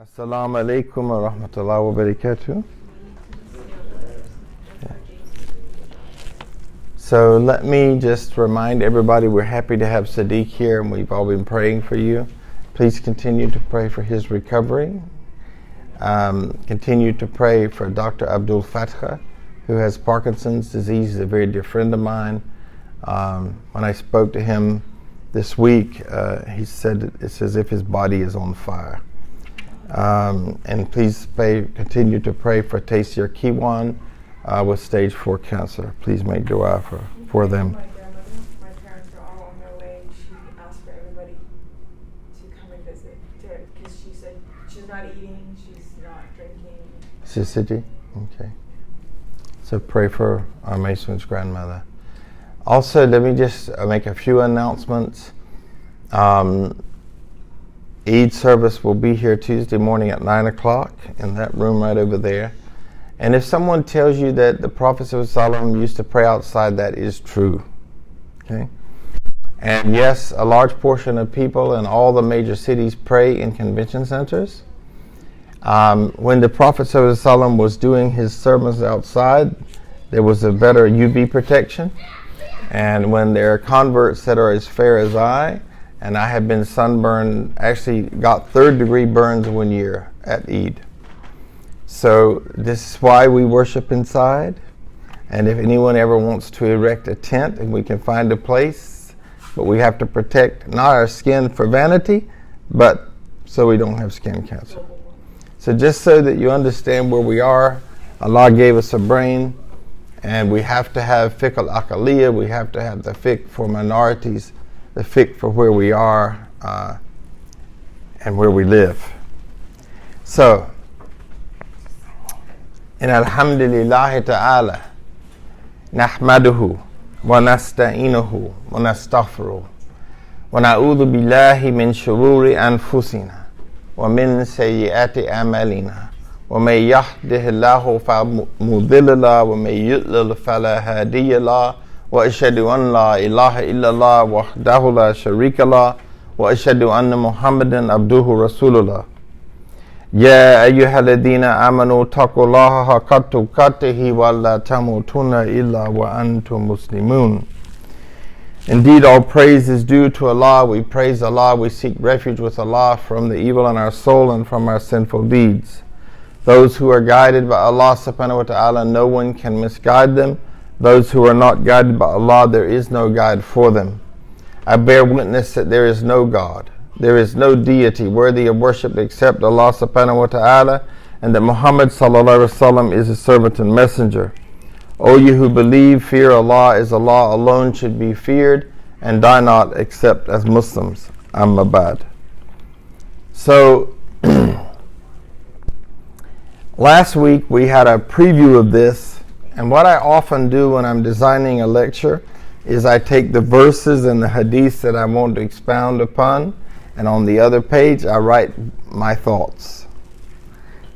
Assalamu alaikum wa rahmatullahi wa barakatuh. So let me just remind everybody we're happy to have Sadiq here and we've all been praying for you. Please continue to pray for his recovery. Continue to pray for Dr. Abdul Fatah, who has Parkinson's disease. He's a very dear friend of mine. When I spoke to him this week, he said it's as if his body is on fire. And please continue to pray for Taysir Kiwan with stage 4 cancer. Please make dua for them. My parents are all on their way. She asked for everybody to come and visit because she said she's not eating, she's not drinking. Sisiti? Okay. So pray for our Mason's grandmother. Also, let me just make a few announcements. Eid service will be here Tuesday morning at 9 o'clock in that room right over there. And if someone tells you that the Prophet ﷺ used to pray outside, that is true. Okay? And yes, a large portion of people in all the major cities pray in convention centers. When the Prophet ﷺ was doing his sermons outside, there was a better UV protection. And when there are converts that are as fair as I, and I have been sunburned, actually got 3rd-degree burns one year at Eid. So this is why we worship inside. And if anyone ever wants to erect a tent, and we can find a place, but we have to protect not our skin for vanity, but so we don't have skin cancer. So just so that you understand where we are, Allah gave us a brain, and we have to have fiqh al-aqaliyah, we have to have the fiqh for minorities, the fiqh for where we are and where we live. So, in alhamdulillah ta'ala, nahmaduhu wa nasta'inuhu wa nastaghfiruh wa na'udhu billahi min shururi anfusina wa min sayyiati amalina wa may yahdihillahu fa mudilla lahu wa may yudlil fala hadiya lahu وأشهد أن لا إله إلا الله وحده لا شريك له وأشهد أن محمدا عبده رسول الله يا أيها الذين آمنوا اتقوا الله حق تقاته ولا تموتن إلا وأنتم مسلمون. Indeed, all praise is due to Allah. We praise Allah. We seek refuge with Allah from the evil in our soul and from our sinful deeds. Those who are guided by Allah subhanahu wa ta'ala, no one can misguide them. Those who are not guided by Allah, there is no guide for them. I bear witness that there is no God, there is no deity worthy of worship except Allah subhanahu wa ta'ala, and that Muhammad sallallahu alaihi wasallam is his servant and messenger. O you who believe, fear Allah as Allah alone should be feared, and die not except as Muslims. Amma ba'd. So, last week we had a preview of this. And what I often do when I'm designing a lecture is I take the verses and the hadiths that I want to expound upon, and on the other page I write my thoughts.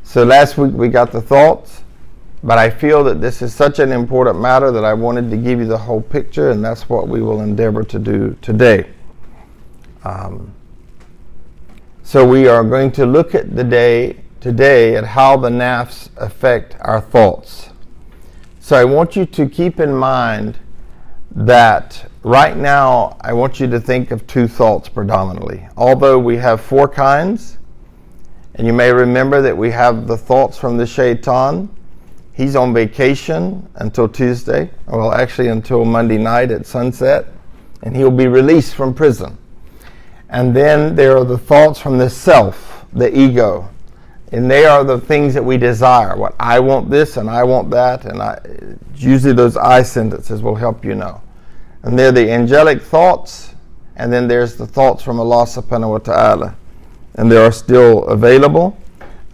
So last week we got the thoughts, but I feel that this is such an important matter that I wanted to give you the whole picture, and that's what we will endeavor to do today. So we are going to look at today at how the Nafs affect our thoughts. So I want you to keep in mind that right now I want you to think of 2 thoughts predominantly. Although we have 4 kinds, and you may remember that we have the thoughts from the shaitan. He's on vacation until Tuesday, well actually until Monday night at sunset, and he'll be released from prison. And then there are the thoughts from the self, the ego. And they are the things that we desire. What I want this and I want that, and usually those I sentences will help you know. And they're the angelic thoughts, and then there's the thoughts from Allah subhanahu wa ta'ala. And they are still available,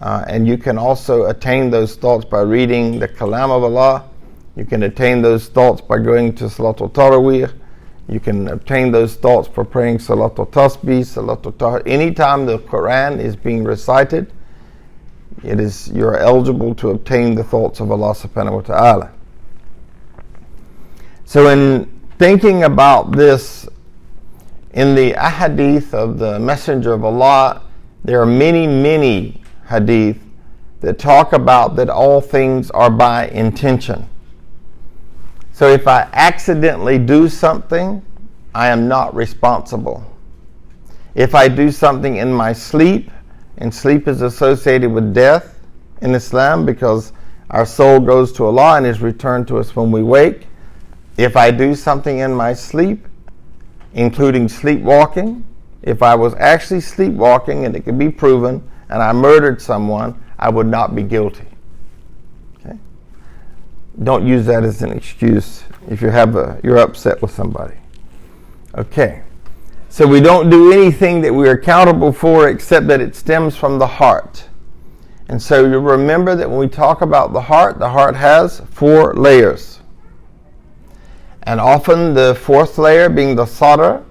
and you can also attain those thoughts by reading the Kalam of Allah. You can attain those thoughts by going to Salatul Tarawih. You can obtain those thoughts for praying Salatul Tasbih, Salatul Tahar. Anytime the Quran is being recited, you're eligible to obtain the thoughts of Allah subhanahu wa ta'ala. So in thinking about this, in the ahadith of the Messenger of Allah, there are many hadith that talk about that all things are by intention. So if I accidentally do something, I am not responsible. If I do something in my sleep, and sleep is associated with death in Islam because our soul goes to Allah and is returned to us when we wake. If I do something in my sleep, including sleepwalking, if I was actually sleepwalking and it could be proven and I murdered someone, I would not be guilty. Okay? Don't use that as an excuse if you're upset with somebody. Okay. So we don't do anything that we're accountable for except that it stems from the heart. And so you remember that when we talk about the heart has 4 layers. And often the 4th layer, being the sadr,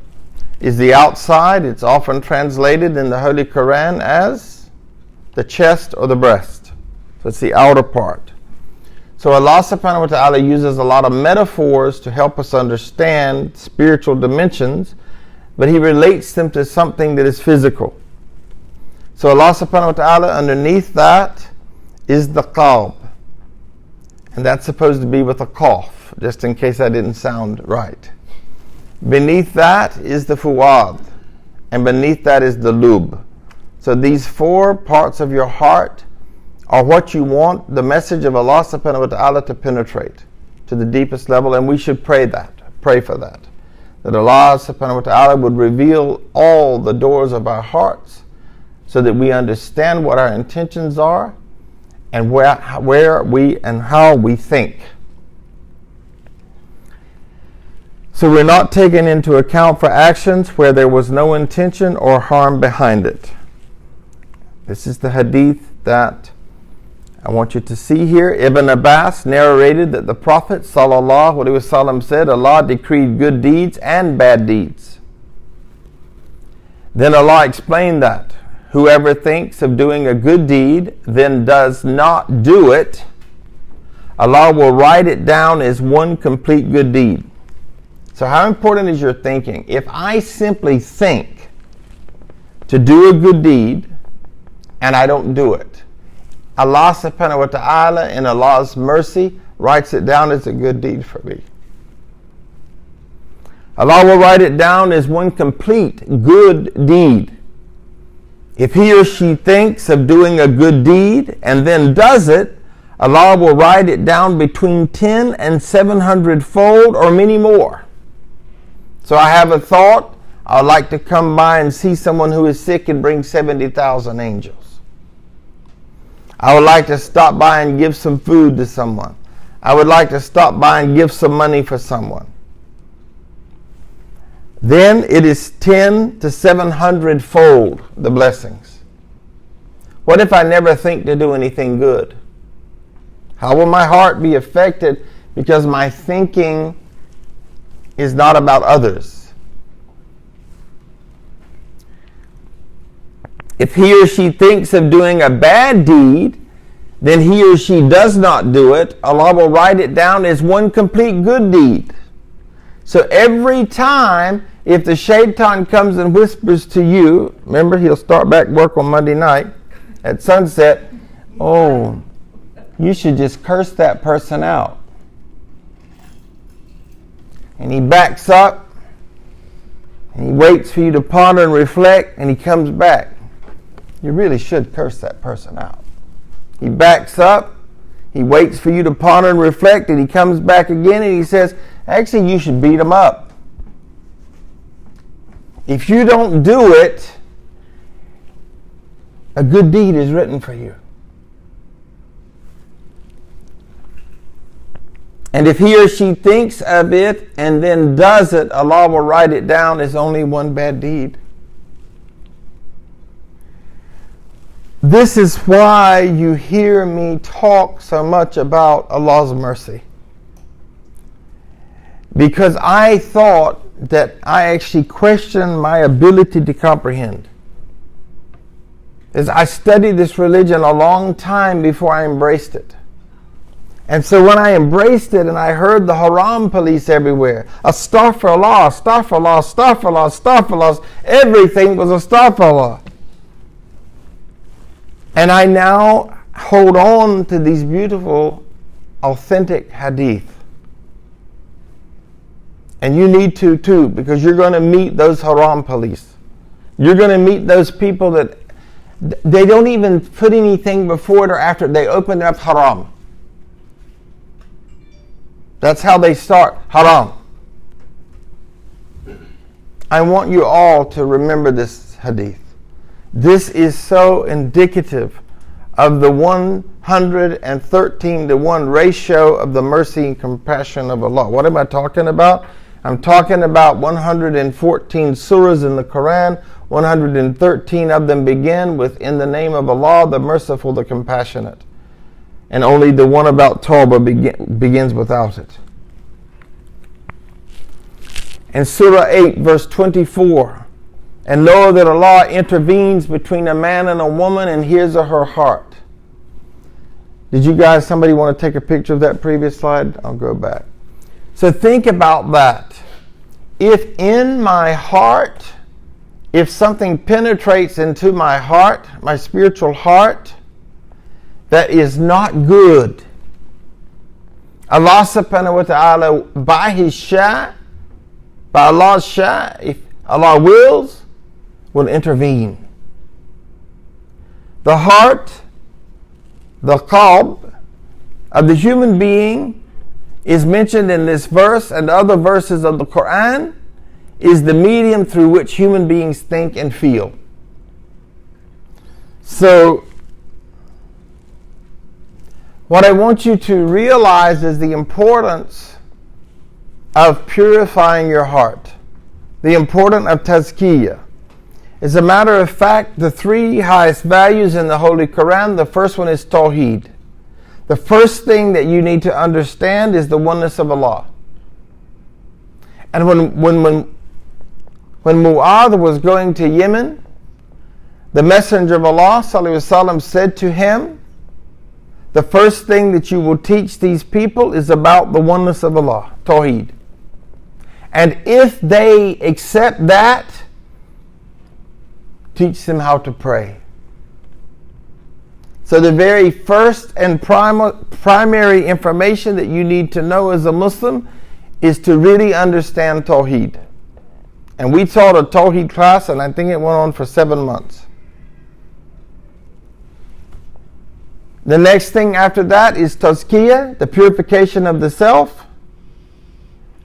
is the outside. It's often translated in the Holy Quran as the chest or the breast. So it's the outer part. So Allah subhanahu wa ta'ala uses a lot of metaphors to help us understand spiritual dimensions, but He relates them to something that is physical. So Allah subhanahu wa ta'ala, underneath that is the qalb. And that's supposed to be with a cough, just in case I didn't sound right. Beneath that is the fuad, and beneath that is the lub. So these 4 parts of your heart are what you want the message of Allah subhanahu wa ta'ala to penetrate to the deepest level, and we should pray for that Allah subhanahu wa ta'ala would reveal all the doors of our hearts so that we understand what our intentions are and where we and how we think. So we're not taken into account for actions where there was no intention or harm behind it. This is the hadith that I want you to see here. Ibn Abbas narrated that the Prophet ﷺ said, Allah decreed good deeds and bad deeds. Then Allah explained that whoever thinks of doing a good deed, then does not do it, Allah will write it down as one complete good deed. So how important is your thinking? If I simply think to do a good deed and I don't do it, Allah subhanahu wa ta'ala in Allah's mercy writes it down as a good deed for me. Allah will write it down as one complete good deed. If he or she thinks of doing a good deed and then does it, Allah will write it down between 10 and 700 fold or many more. So I have a thought, I'd like to come by and see someone who is sick and bring 70,000 angels. I would like to stop by and give some food to someone. I would like to stop by and give some money for someone. Then it is 10 to 700 fold the blessings. What if I never think to do anything good? How will my heart be affected because my thinking is not about others? If he or she thinks of doing a bad deed, then he or she does not do it, Allah will write it down as one complete good deed. So every time, if the shaitan comes and whispers to you, remember he'll start back work on Monday night at sunset, oh, you should just curse that person out. And he backs up, and he waits for you to ponder and reflect, and he comes back. You really should curse that person out. He backs up, he waits for you to ponder and reflect, and he comes back again and he says, actually, you should beat him up. If you don't do it, a good deed is written for you. And if he or she thinks of it and then does it, Allah will write it down as only one bad deed. This is why you hear me talk so much about Allah's mercy. Because I thought that I actually questioned my ability to comprehend. As I studied this religion a long time before I embraced it. And so when I embraced it and I heard the haram police everywhere, astaghfirullah, astaghfirullah, astaghfirullah, astaghfirullah, everything was astaghfirullah. And I now hold on to these beautiful, authentic hadith. And you need to too, because you're going to meet those haram police. You're going to meet those people that they don't even put anything before it or after it. They open up haram. That's how they start, haram. I want you all to remember this hadith. This is so indicative of the 113 to 1 ratio of the mercy and compassion of Allah. What am I talking about? I'm talking about 114 surahs in the Quran. 113 of them begin with "In the name of Allah, the merciful, the compassionate." And only the one about Tawbah begins without it. In Surah 8, verse 24, "And know that Allah intervenes between a man and a woman and hears of her heart." Did you guys, somebody want to take a picture of that previous slide? I'll go back. So think about that. If in my heart, if something penetrates into my heart, my spiritual heart, that is not good, Allah subhanahu wa ta'ala, by His Sha, by Allah's Sha, if Allah wills, will intervene. The heart, the qalb of the human being is mentioned in this verse and other verses of the Quran, is the medium through which human beings think and feel. So, what I want you to realize is the importance of purifying your heart, the importance of tazkiyah. As a matter of fact, the three highest values in the Holy Quran, the first one is Tawheed. The first thing that you need to understand is the oneness of Allah. And when Mu'adh was going to Yemen, the Messenger of Allah ﷺ said to him, the first thing that you will teach these people is about the oneness of Allah, Tawheed. And if they accept that, teach them how to pray. So the very first and primary information that you need to know as a Muslim is to really understand Tawheed. And we taught a Tawheed class, and I think it went on for 7 months. The next thing after that is Tazkiyah, the purification of the self,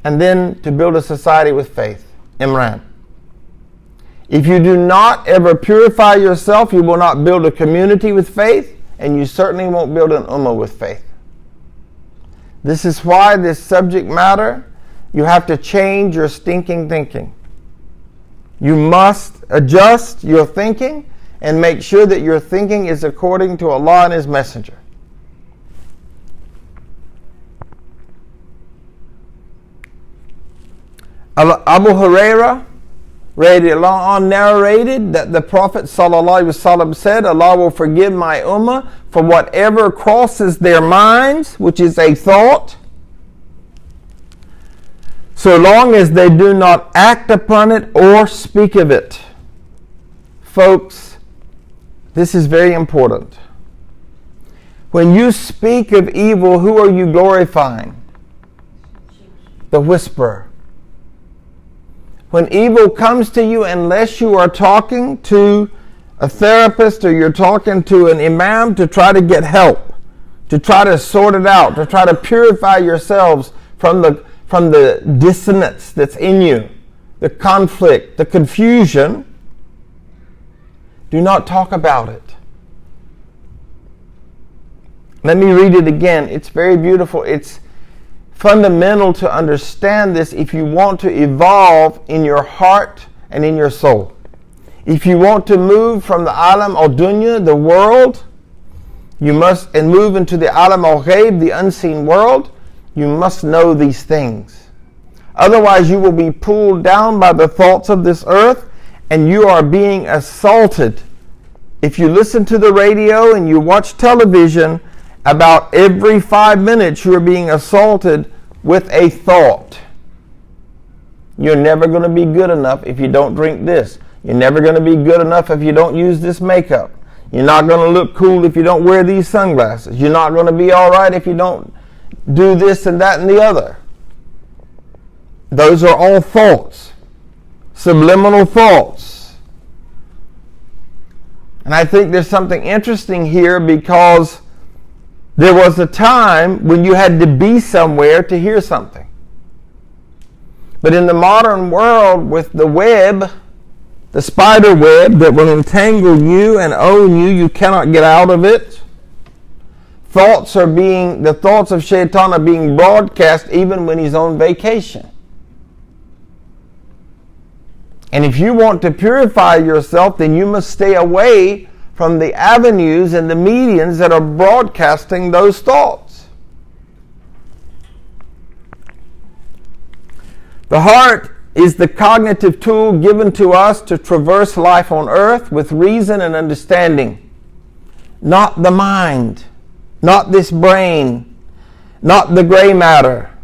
and then to build a society with faith, Imran. If you do not ever purify yourself, you will not build a community with faith, and you certainly won't build an ummah with faith. This is why this subject matter, you have to change your stinking thinking. You must adjust your thinking and make sure that your thinking is according to Allah and His Messenger. Abu Hurairah radiallahu anh narrated that the Prophet sallallahu alaihi wasallam said, Allah will forgive my ummah for whatever crosses their minds, which is a thought, so long as they do not act upon it or speak of it. Folks, this is very important. When you speak of evil, who are you glorifying? The whisperer. When evil comes to you, unless you are talking to a therapist or you're talking to an imam to try to get help, to try to sort it out, to try to purify yourselves from the dissonance that's in you, the conflict, the confusion, do not talk about it. Let me read it again. It's very beautiful. It's fundamental to understand this if you want to evolve in your heart and in your soul. If you want to move from the alam al-dunya, the world, you must, and move into the alam al-ghayb, the unseen world, you must know these things. Otherwise you will be pulled down by the thoughts of this earth, and you are being assaulted. If you listen to the radio and you watch television, about every 5 minutes you are being assaulted with a thought. You're never going to be good enough if you don't drink this. You're never going to be good enough if you don't use this makeup. You're not going to look cool if you don't wear these sunglasses. You're not going to be all right if you don't do this and that and the other. Those are all thoughts, subliminal thoughts. And I think there's something interesting here, because there was a time when you had to be somewhere to hear something. But in the modern world, with the web, the spider web that will entangle you and own you, you cannot get out of it. The thoughts of Shaitan are being broadcast even when he's on vacation. And if you want to purify yourself, then you must stay away from the avenues and the mediums that are broadcasting those thoughts. The heart is the cognitive tool given to us to traverse life on earth with reason and understanding. Not the mind, not this brain, not the gray matter.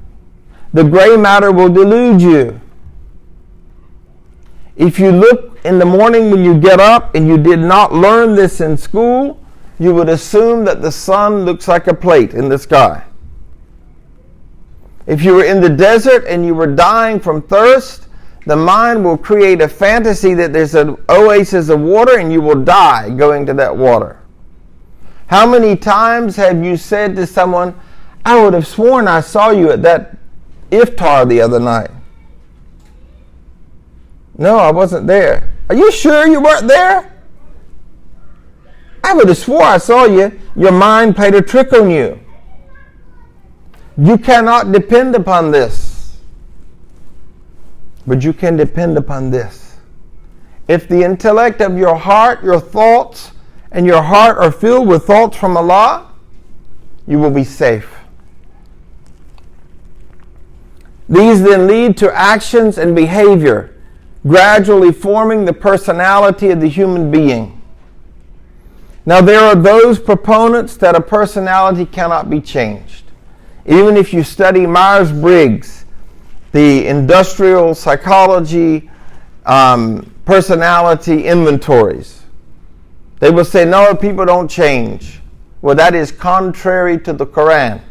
The gray matter will delude you. If you look in the morning when you get up and you did not learn this in school, you would assume that the sun looks like a plate in the sky. If you were in the desert and you were dying from thirst, the mind will create a fantasy that there's an oasis of water and you will die going to that water. How many times have you said to someone, I would have sworn I saw you at that iftar the other night? No, I wasn't there. Are you sure you weren't there? I would have swore I saw you. Your mind played a trick on you. You cannot depend upon this. But you can depend upon this. If the intellect of your heart, your thoughts, and your heart are filled with thoughts from Allah, you will be safe. These then lead to actions and behavior, gradually forming the personality of the human being. Now, there are those proponents that a personality cannot be changed. Even if you study Myers-Briggs, the industrial psychology personality inventories, they will say, no, people don't change. Well, that is contrary to the Quran.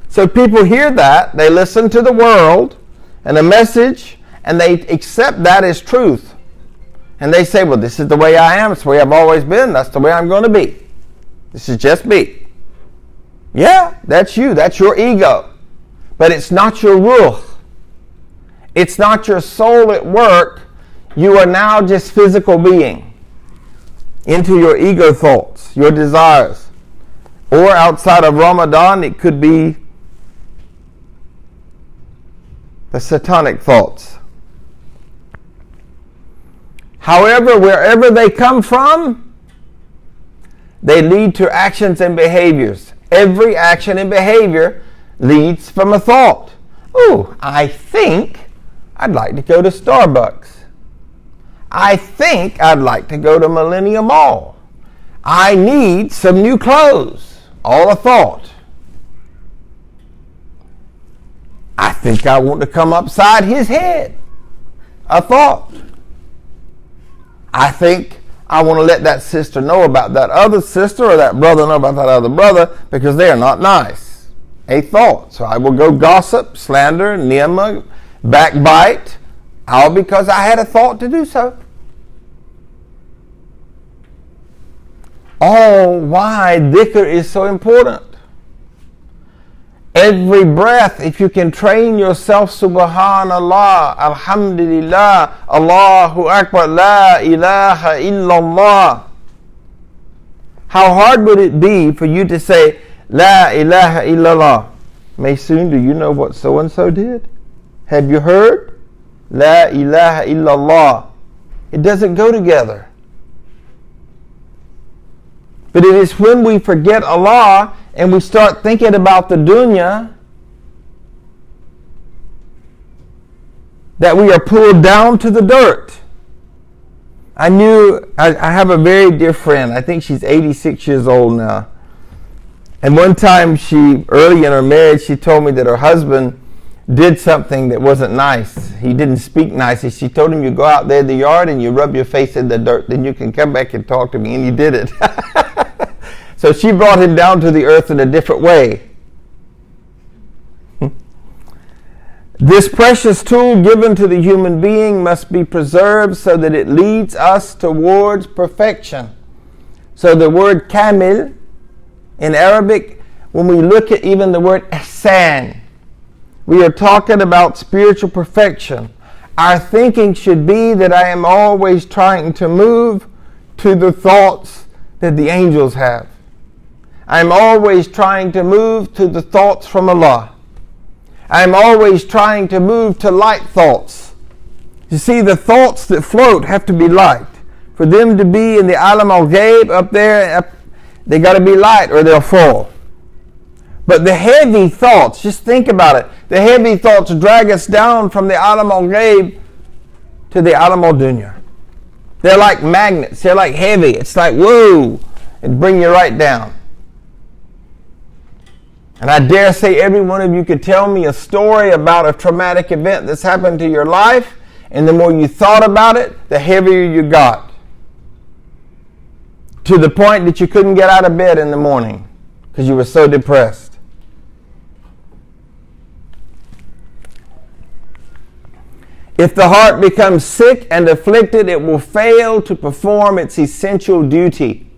So people hear that, they listen to the world and a message, and they accept that as truth. And they say, well, this is the way I am. It's the way I've always been. That's the way I'm going to be. This is just me. Yeah, that's you. That's your ego. But it's not your ruh. It's not your soul at work. You are now just physical being. Into your ego thoughts, your desires. Or outside of Ramadan, it could be the satanic thoughts. However, wherever they come from, they lead to actions and behaviors. Every action and behavior leads from a thought. Oh, I think I'd like to go to Starbucks. I think I'd like to go to Millennium Mall. I need some new clothes. All a thought. I think I want to come upside his head. A thought. I think I want to let that sister know about that other sister, or that brother know about that other brother, because they are not nice. A thought. So I will go gossip, slander, nimah, backbite, all because I had a thought to do so. All why dhikr is so important. Every breath, if you can train yourself, Subhanallah, Alhamdulillah, Allahu Akbar, La ilaha illallah. How hard would it be for you to say, La ilaha illallah? Maysoon, do you know what so-and-so did? Have you heard? La ilaha illallah. It doesn't go together. But it is when we forget Allah and we start thinking about the dunya that we are pulled down to the dirt. I have a very dear friend. I think she's 86 years old now. And one time early in her marriage, she told me that her husband did something that wasn't nice. He didn't speak nicely. She told him, you go out there in the yard and you rub your face in the dirt, then you can come back and talk to me. And he did it. So she brought him down to the earth in a different way. This precious tool given to the human being must be preserved so that it leads us towards perfection. So the word kamil in Arabic, when we look at even the word ihsan, we are talking about spiritual perfection. Our thinking should be that I am always trying to move to the thoughts that the angels have. I'm always trying to move to the thoughts from Allah. I'm always trying to move to light thoughts. You see, the thoughts that float have to be light. For them to be in the I.S.L.A.M up there, they got to be light or they'll fall. But the heavy thoughts, just think about it. The heavy thoughts drag us down from the I.S.L.A.M to the I.S.L.A.M. They're like magnets. They're like heavy. It's like, whoa, and bring you right down. And I dare say every one of you could tell me a story about a traumatic event that's happened to your life, and the more you thought about it, the heavier you got. To the point that you couldn't get out of bed in the morning because you were so depressed. If the heart becomes sick and afflicted, it will fail to perform its essential duty.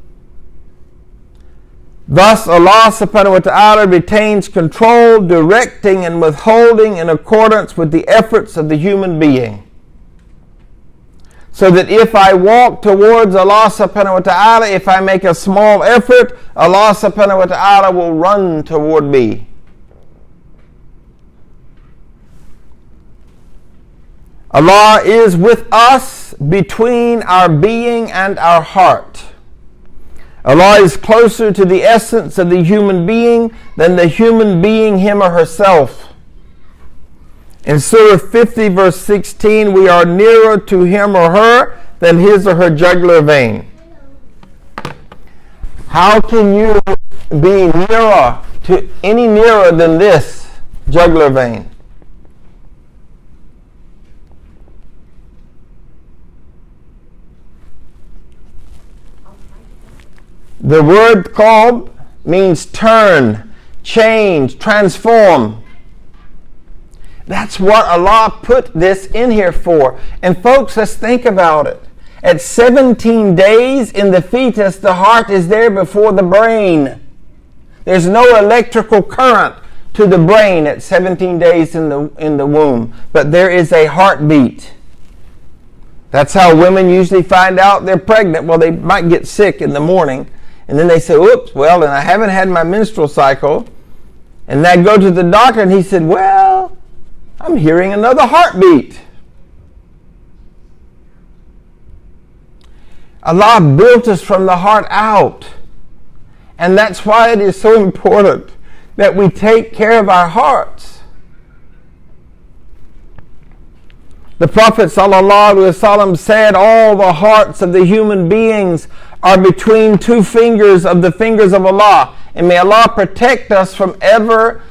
Thus, Allah subhanahu wa ta'ala retains control, directing and withholding in accordance with the efforts of the human being. So that if I walk towards Allah subhanahu wa ta'ala, if I make a small effort, Allah subhanahu wa ta'ala will run toward me. Allah is with us between our being and our heart. Allah is closer to the essence of the human being than the human being him or herself. In Surah 50 verse 16, we are nearer to him or her than his or her jugular vein. How can you be any nearer than this jugular vein? The word qalb means turn, change, transform. That's what Allah put this in here for. And folks, let's think about it. At 17 days in the fetus, the heart is there before the brain. There's no electrical current to the brain at 17 days in the womb. But there is a heartbeat. That's how women usually find out they're pregnant. Well, they might get sick in the morning. And then they say, oops, well, and I haven't had my menstrual cycle. And I go to the doctor and he said, well, I'm hearing another heartbeat. Allah built us from the heart out. And that's why it is so important that we take care of our hearts. The Prophet ﷺ said, all the hearts of the human beings are between two fingers of the fingers of Allah. And may Allah protect us from ever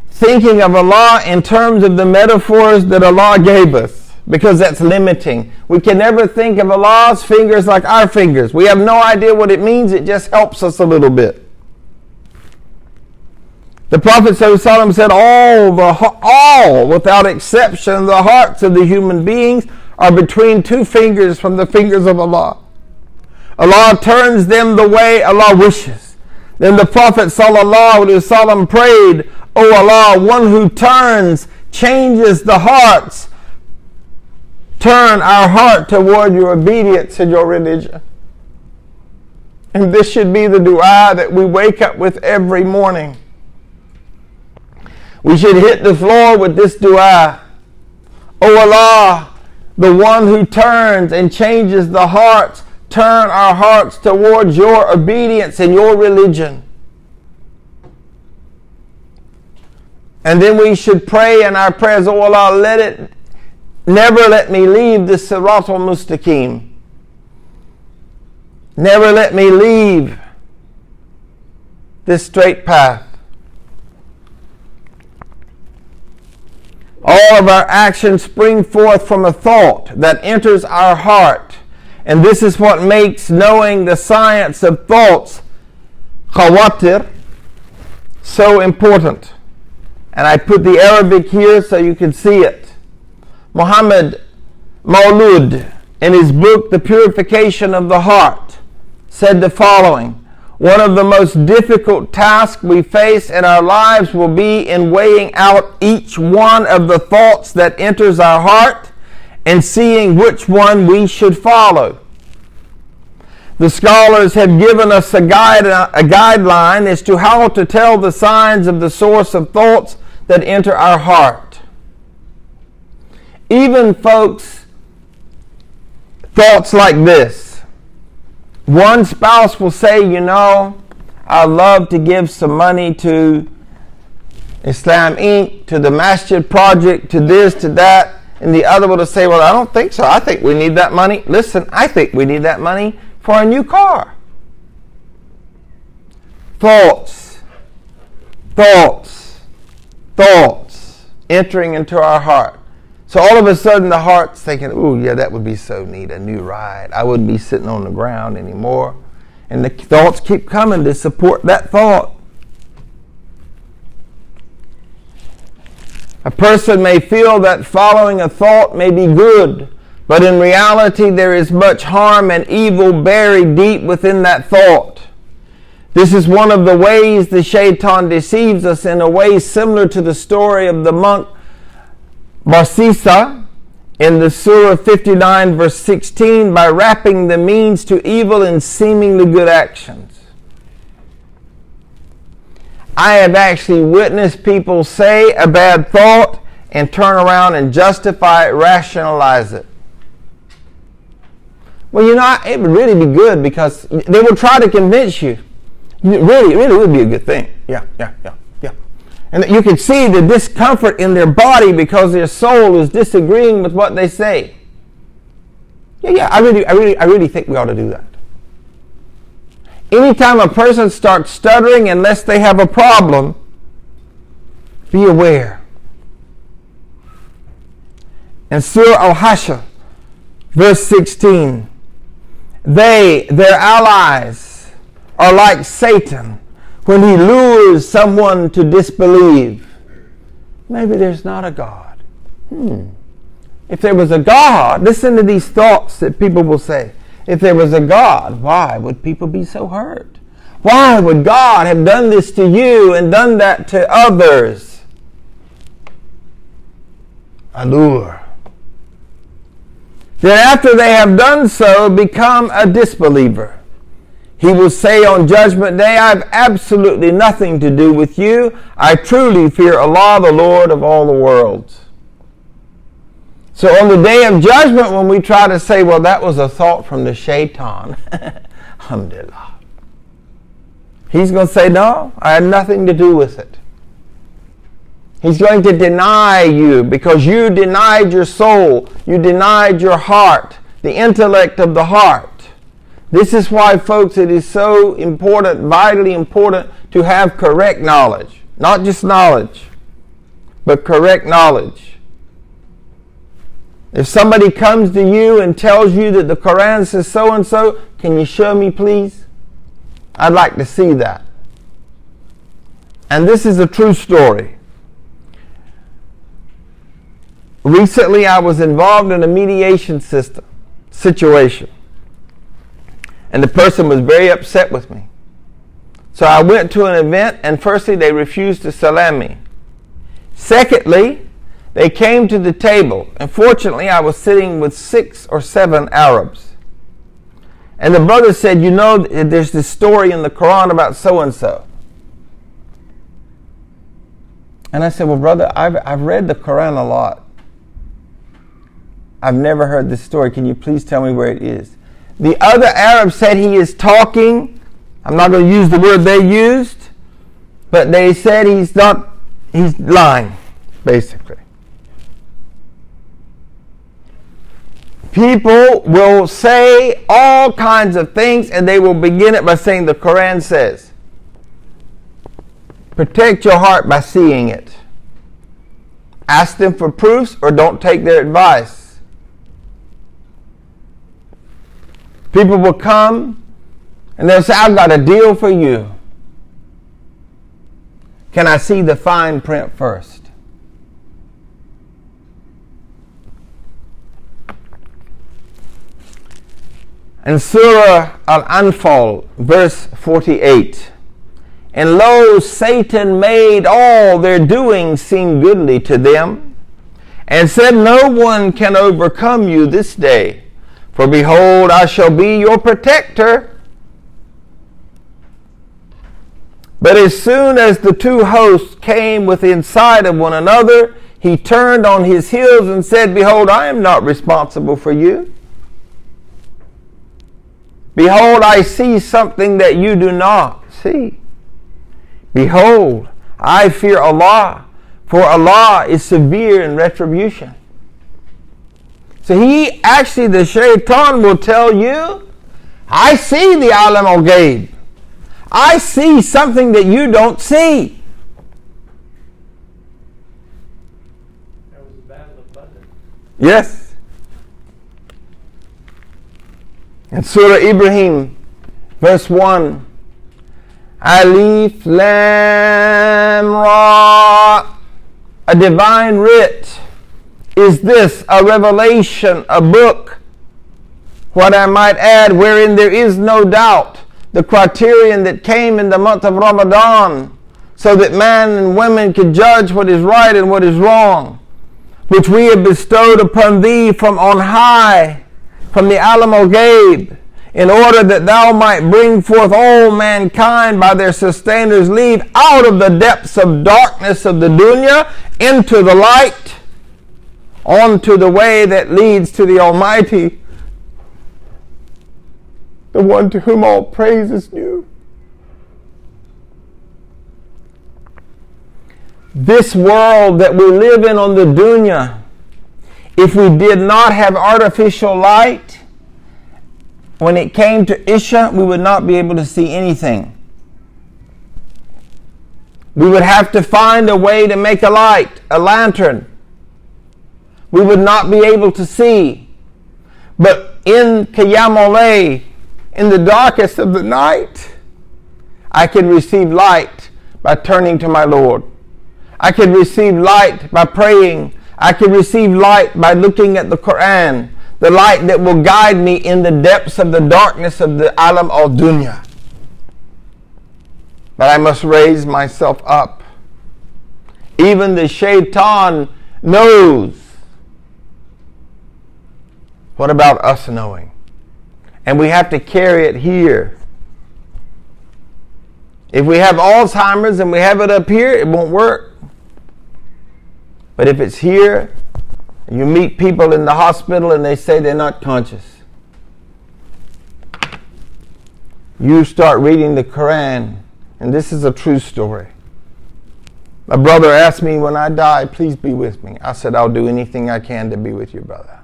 thinking of Allah in terms of the metaphors that Allah gave us, because that's limiting. We can never think of Allah's fingers like our fingers. We have no idea what it means. It just helps us a little bit. The Prophet ﷺ said, all, without exception, the hearts of the human beings are between two fingers from the fingers of Allah. Allah turns them the way Allah wishes. Then the Prophet ﷺ prayed, O Allah, one who changes the hearts, turn our heart toward your obedience and your religion. And this should be the dua that we wake up with every morning. We should hit the floor with this dua. O Allah, the one who turns and changes the hearts, turn our hearts towards your obedience and your religion. And then we should pray in our prayers, O Allah, never let me leave the Sirat al-Mustaqim. Never let me leave this straight path. All of our actions spring forth from a thought that enters our heart. And this is what makes knowing the science of thoughts, khawatir, so important. And I put the Arabic here so you can see it. Muhammad Maulud, in his book, The Purification of the Heart, said the following: one of the most difficult tasks we face in our lives will be in weighing out each one of the thoughts that enters our heart and seeing which one we should follow. The scholars have given us a guideline as to how to tell the signs of the source of thoughts that enter our heart. Even folks, thoughts like this. One spouse will say, you know, I love to give some money to I.S.L.A.M Inc., to the Masjid Project, to this, to that. And the other will say, well, I don't think so. I think we need that money. Listen, I think we need that money for a new car. Thoughts entering into our heart. So all of a sudden the heart's thinking, ooh, yeah, that would be so neat, a new ride. I wouldn't be sitting on the ground anymore. And the thoughts keep coming to support that thought. A person may feel that following a thought may be good, but in reality there is much harm and evil buried deep within that thought. This is one of the ways the shaitan deceives us, in a way similar to the story of the monk Barsisa in the Surah 59 verse 16, by wrapping the means to evil in seemingly good actions. I have actually witnessed people say a bad thought and turn around and justify it, rationalize it. Well, you know, it would really be good because they will try to convince you. It really would be a good thing. Yeah. And you can see the discomfort in their body because their soul is disagreeing with what they say. Yeah, I really think we ought to do that. Anytime a person starts stuttering, unless they have a problem, be aware. In Surah Al-Hashr, verse 16, their allies, are like Satan when he lures someone to disbelieve. Maybe there's not a God. If there was a God, listen to these thoughts that people will say. If there was a God, why would people be so hurt? Why would God have done this to you and done that to others? Allure. Then after they have done so, become a disbeliever. He will say on Judgment Day, I have absolutely nothing to do with you. I truly fear Allah, the Lord of all the worlds. So on the Day of Judgment, when we try to say, well, that was a thought from the shaitan, alhamdulillah, he's going to say, no, I had nothing to do with it. He's going to deny you because you denied your soul. You denied your heart, the intellect of the heart. This is why, folks, it is so important, vitally important, to have correct knowledge. Not just knowledge, but correct knowledge. If somebody comes to you and tells you that the Quran says so-and-so, can you show me, please? I'd like to see that. And this is a true story. Recently, I was involved in a mediation situation. And the person was very upset with me. So I went to an event, and firstly, they refused to salam me. Secondly, they came to the table, and fortunately, I was sitting with 6 or 7 Arabs. And the brother said, you know, there's this story in the Quran about so-and-so. And I said, well, brother, I've read the Quran a lot. I've never heard this story. Can you please tell me where it is? The other Arab said he is talking. I'm not going to use the word they used, but they said he's lying, basically. People will say all kinds of things, and they will begin it by saying the Quran says. Protect your heart by seeing it. Ask them for proofs or don't take their advice. People will come and they'll say, I've got a deal for you. Can I see the fine print first? In Surah Al-Anfal, verse 48, and lo, Satan made all their doings seem goodly to them, and said, no one can overcome you this day, for behold, I shall be your protector. But as soon as the two hosts came within sight of one another, he turned on his heels and said, behold, I am not responsible for you. Behold, I see something that you do not see. Behold, I fear Allah, for Allah is severe in retribution. So the shaitan will tell you, I see the I.S.L.A.M. I see something that you don't see. That was the battle of Badr. Yes. In Surah Ibrahim, verse 1, I.S.L.A.M. Ra, a divine writ. Is this a revelation, a book? What I might add, wherein there is no doubt, the criterion that came in the month of Ramadan, so that man and women could judge what is right and what is wrong, which we have bestowed upon thee from on high, from the I.S.L.A.M, in order that thou might bring forth all mankind by their sustainers' leave out of the depths of darkness of the dunya into the light, onto the way that leads to the Almighty, the one to whom all praise is due. This world that we live in on the dunya, if we did not have artificial light, when it came to Isha, we would not be able to see anything. We would have to find a way to make a light, a lantern. We would not be able to see. But in Qiyam in the darkest of the night, I can receive light by turning to my Lord. I can receive light by praying. I can receive light by looking at the Quran, the light that will guide me in the depths of the darkness of the alam al-dunya. But I must raise myself up. Even the shaitan knows. What about us knowing? And we have to carry it here. If we have Alzheimer's and we have it up here, it won't work. But if it's here, you meet people in the hospital and they say they're not conscious. You start reading the Quran, and this is a true story. My brother asked me, when I die, please be with me. I said, I'll do anything I can to be with you, brother.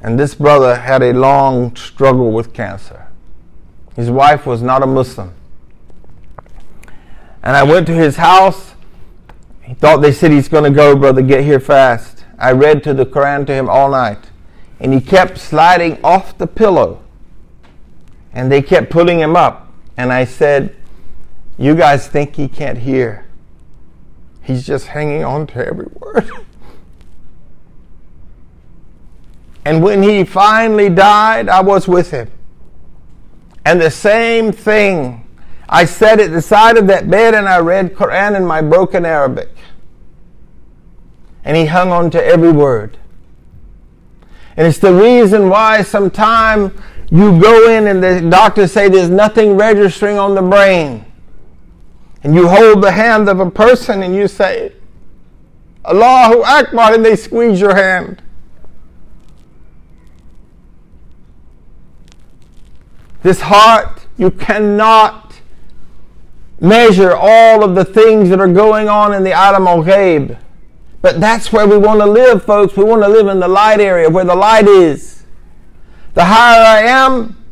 And this brother had a long struggle with cancer. His wife was not a Muslim. And I went to his house. He thought they said, he's going to go, brother, get here fast. I read to the Quran to him all night. And he kept sliding off the pillow. And they kept pulling him up. And I said, you guys think he can't hear. He's just hanging on to every word. And when he finally died, I was with him. And the same thing, I sat at the side of that bed and I read Quran in my broken Arabic. And he hung on to every word. And it's the reason why sometimes you go in and the doctors say there's nothing registering on the brain. And you hold the hand of a person and you say, Allahu Akbar, and they squeeze your hand. This heart, you cannot measure all of the things that are going on in the alam al-ghaib. But that's where we want to live, folks. We want to live in the light area, where the light is. The higher I am,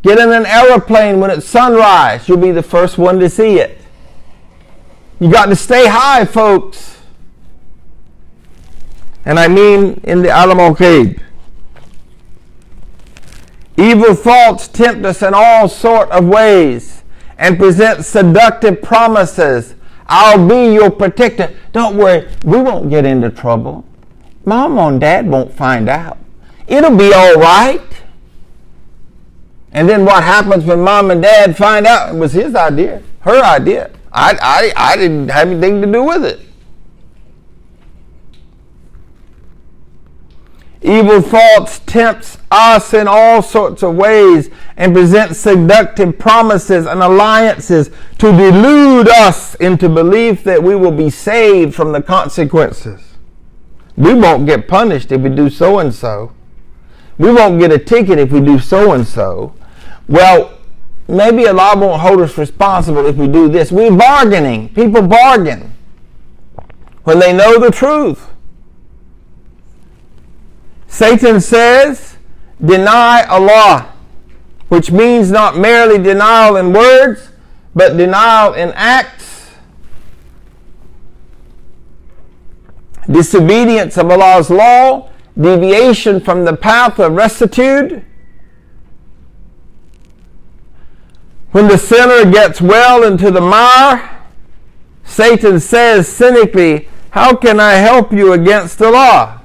get in an aeroplane when it's sunrise. You'll be the first one to see it. You got to stay high, folks. And I mean in the I.S.L.A.M. Evil thoughts tempt us in all sort of ways and present seductive promises. I'll be your protector. Don't worry, we won't get into trouble. Mom and Dad won't find out. It'll be all right. And then what happens when Mom and Dad find out? It was his idea, her idea. I didn't have anything to do with it. Evil thoughts tempt us in all sorts of ways and present seductive promises and alliances to delude us into belief that we will be saved from the consequences. We won't get punished if we do so and so. We won't get a ticket if we do so and so. Well, maybe Allah won't hold us responsible if we do this. We're bargaining. People bargain when they know the truth. Satan says, deny Allah, which means not merely denial in words, but denial in acts. Disobedience of Allah's law, deviation from the path of rectitude. When the sinner gets well into the mire, Satan says cynically, how can I help you against Allah?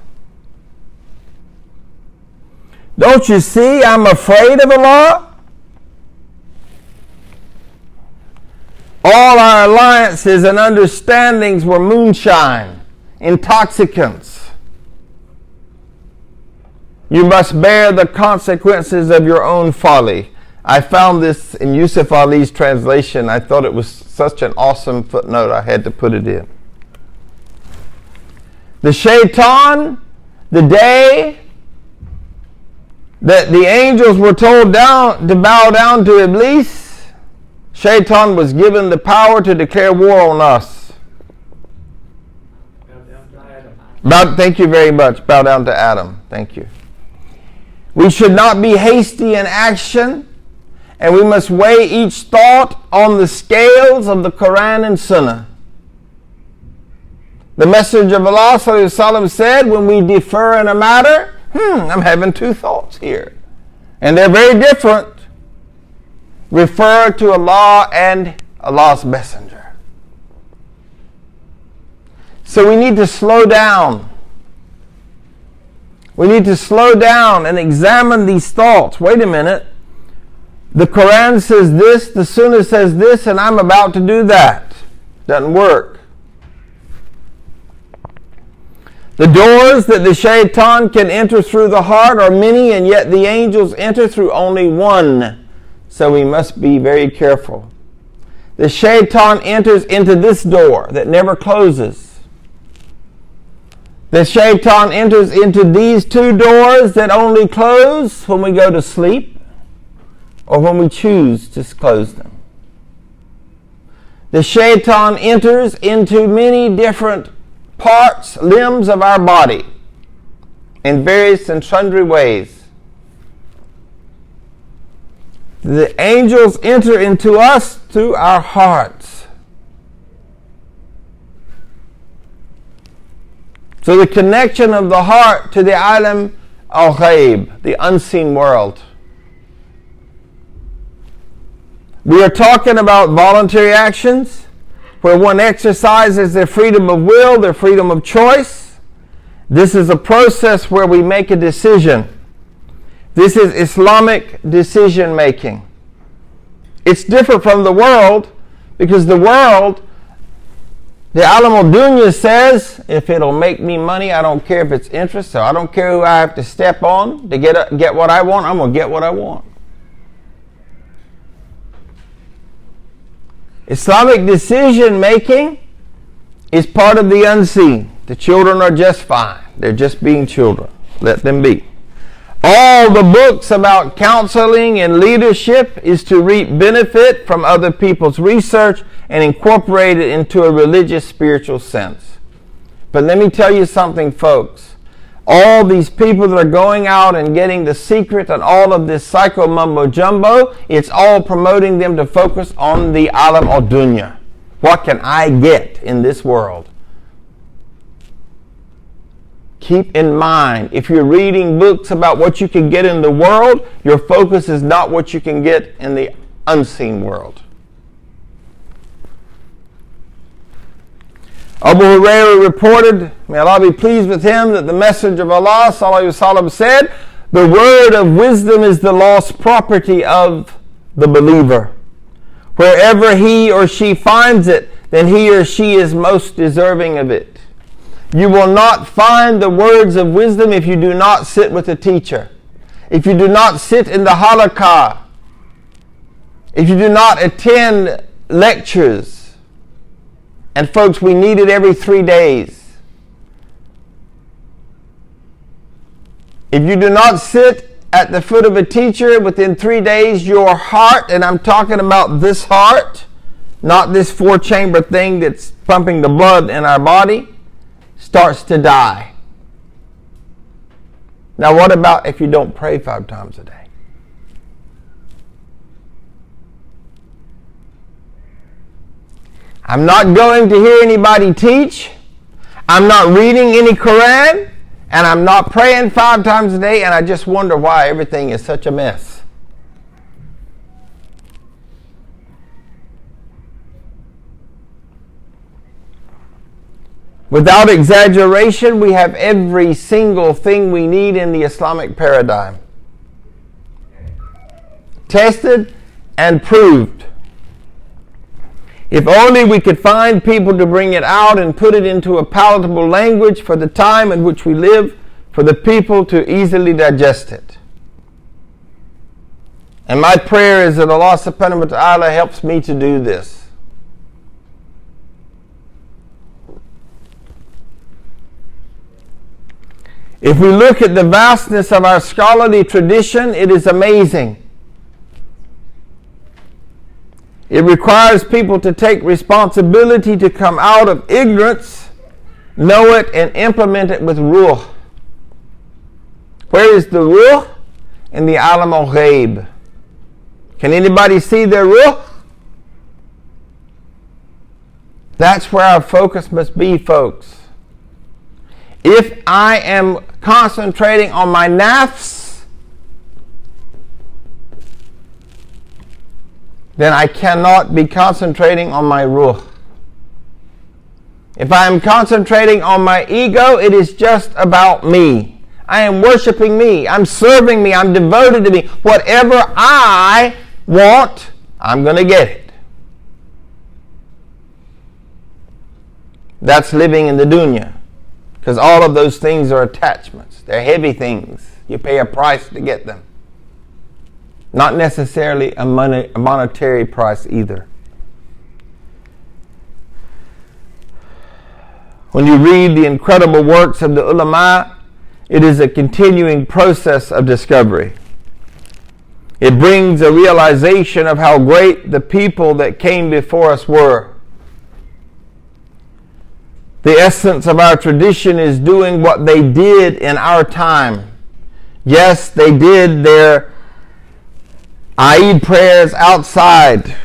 Don't you see I'm afraid of Allah? All our alliances and understandings were moonshine, intoxicants. You must bear the consequences of your own folly. I found this in Yusuf Ali's translation. I thought it was such an awesome footnote, I had to put it in. The shaitan, the day that the angels were told to bow down to Iblis, shaitan was given the power to declare war on us. Thank you very much. Bow down to Adam. Thank you. We should not be hasty in action, and we must weigh each thought on the scales of the Quran and Sunnah. The Messenger of Allah ﷺ said, when we defer in a matter, I'm having two thoughts here, and they're very different. Refer to Allah and Allah's Messenger. So we need to slow down. We need to slow down and examine these thoughts. Wait a minute. The Quran says this, the Sunnah says this, and I'm about to do that. Doesn't work. The doors that the shaitan can enter through the heart are many, and yet the angels enter through only one. So we must be very careful. The shaitan enters into this door that never closes. The shaitan enters into these two doors that only close when we go to sleep or when we choose to close them. The shaitan enters into many different parts, limbs of our body in various and sundry ways. The angels enter into us through our hearts. So the connection of the heart to the I.S.L.A.M, the unseen world. We are talking about voluntary actions, where one exercises their freedom of will, their freedom of choice. This is a process where we make a decision. This is Islamic decision making. It's different from the world, because the world, the I.S.L.A.M says, if it'll make me money, I don't care if it's interest, so I don't care who I have to step on to get what I want, I'm going to get what I want. Islamic decision making is part of the unseen. The children are just fine. They're just being children. Let them be. All the books about counseling and leadership is to reap benefit from other people's research and incorporate it into a religious, spiritual sense. But let me tell you something, folks. All these people that are going out and getting the secret and all of this psycho mumbo jumbo, it's all promoting them to focus on the alam or dunya. What can I get in this world? Keep in mind, if you're reading books about what you can get in the world, your focus is not what you can get in the unseen world. Abu Hurairah reported, may Allah be pleased with him, that the Messenger of Allah S.A.W. said, the word of wisdom is the lost property of the believer. Wherever he or she finds it, then he or she is most deserving of it. You will not find the words of wisdom if you do not sit with a teacher. If you do not sit in the halaqah. If you do not attend lectures. And folks, we need it every 3 days. If you do not sit at the foot of a teacher within 3 days, your heart, and I'm talking about this heart, not this 4-chamber thing that's pumping the blood in our body, starts to die. Now, what about if you don't pray 5 times a day? I'm not going to hear anybody teach. I'm not reading any Quran. And I'm not praying 5 times a day. And I just wonder why everything is such a mess. Without exaggeration, we have every single thing we need in the Islamic paradigm. Tested and proved. If only we could find people to bring it out and put it into a palatable language for the time in which we live, for the people to easily digest it. And my prayer is that Allah subhanahu wa ta'ala helps me to do this. If we look at the vastness of our scholarly tradition, it is amazing. It requires people to take responsibility to come out of ignorance, know it, and implement it with ruh. Where is the ruh? In the I.S.L.A.M. Can anybody see their ruh? That's where our focus must be, folks. If I am concentrating on my nafs, then I cannot be concentrating on my ruh. If I am concentrating on my ego, it is just about me. I am worshiping me. I'm serving me. I'm devoted to me. Whatever I want, I'm going to get it. That's living in the dunya. Because all of those things are attachments. They're heavy things. You pay a price to get them. Not necessarily a monetary price either. When you read the incredible works of the ulama, it is a continuing process of discovery. It brings a realization of how great the people that came before us were. The essence of our tradition is doing what they did in our time. Yes, they did their Eid prayers outside.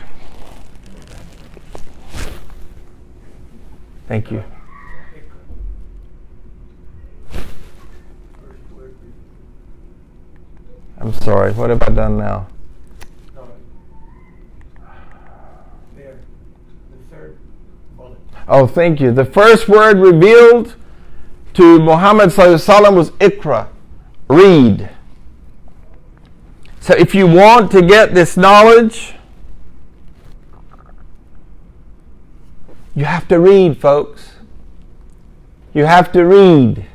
Thank you. I'm sorry, what have I done now? There, the third bullet. Oh, thank you. The first word revealed to Muhammad ﷺ was Iqra, read. So if you want to get this knowledge, you have to read, folks. You have to read.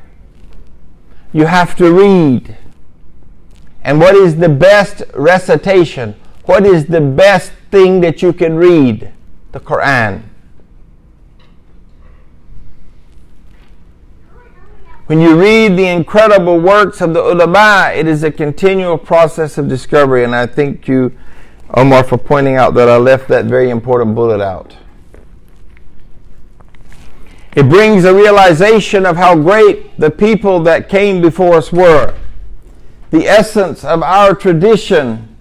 You have to read. And what is the best recitation? What is the best thing that you can read? The Quran. When you read the incredible works of the ulama, it is a continual process of discovery. And I thank you, Omar, for pointing out that I left that very important bullet out. It brings a realization of how great the people that came before us were. The essence of our tradition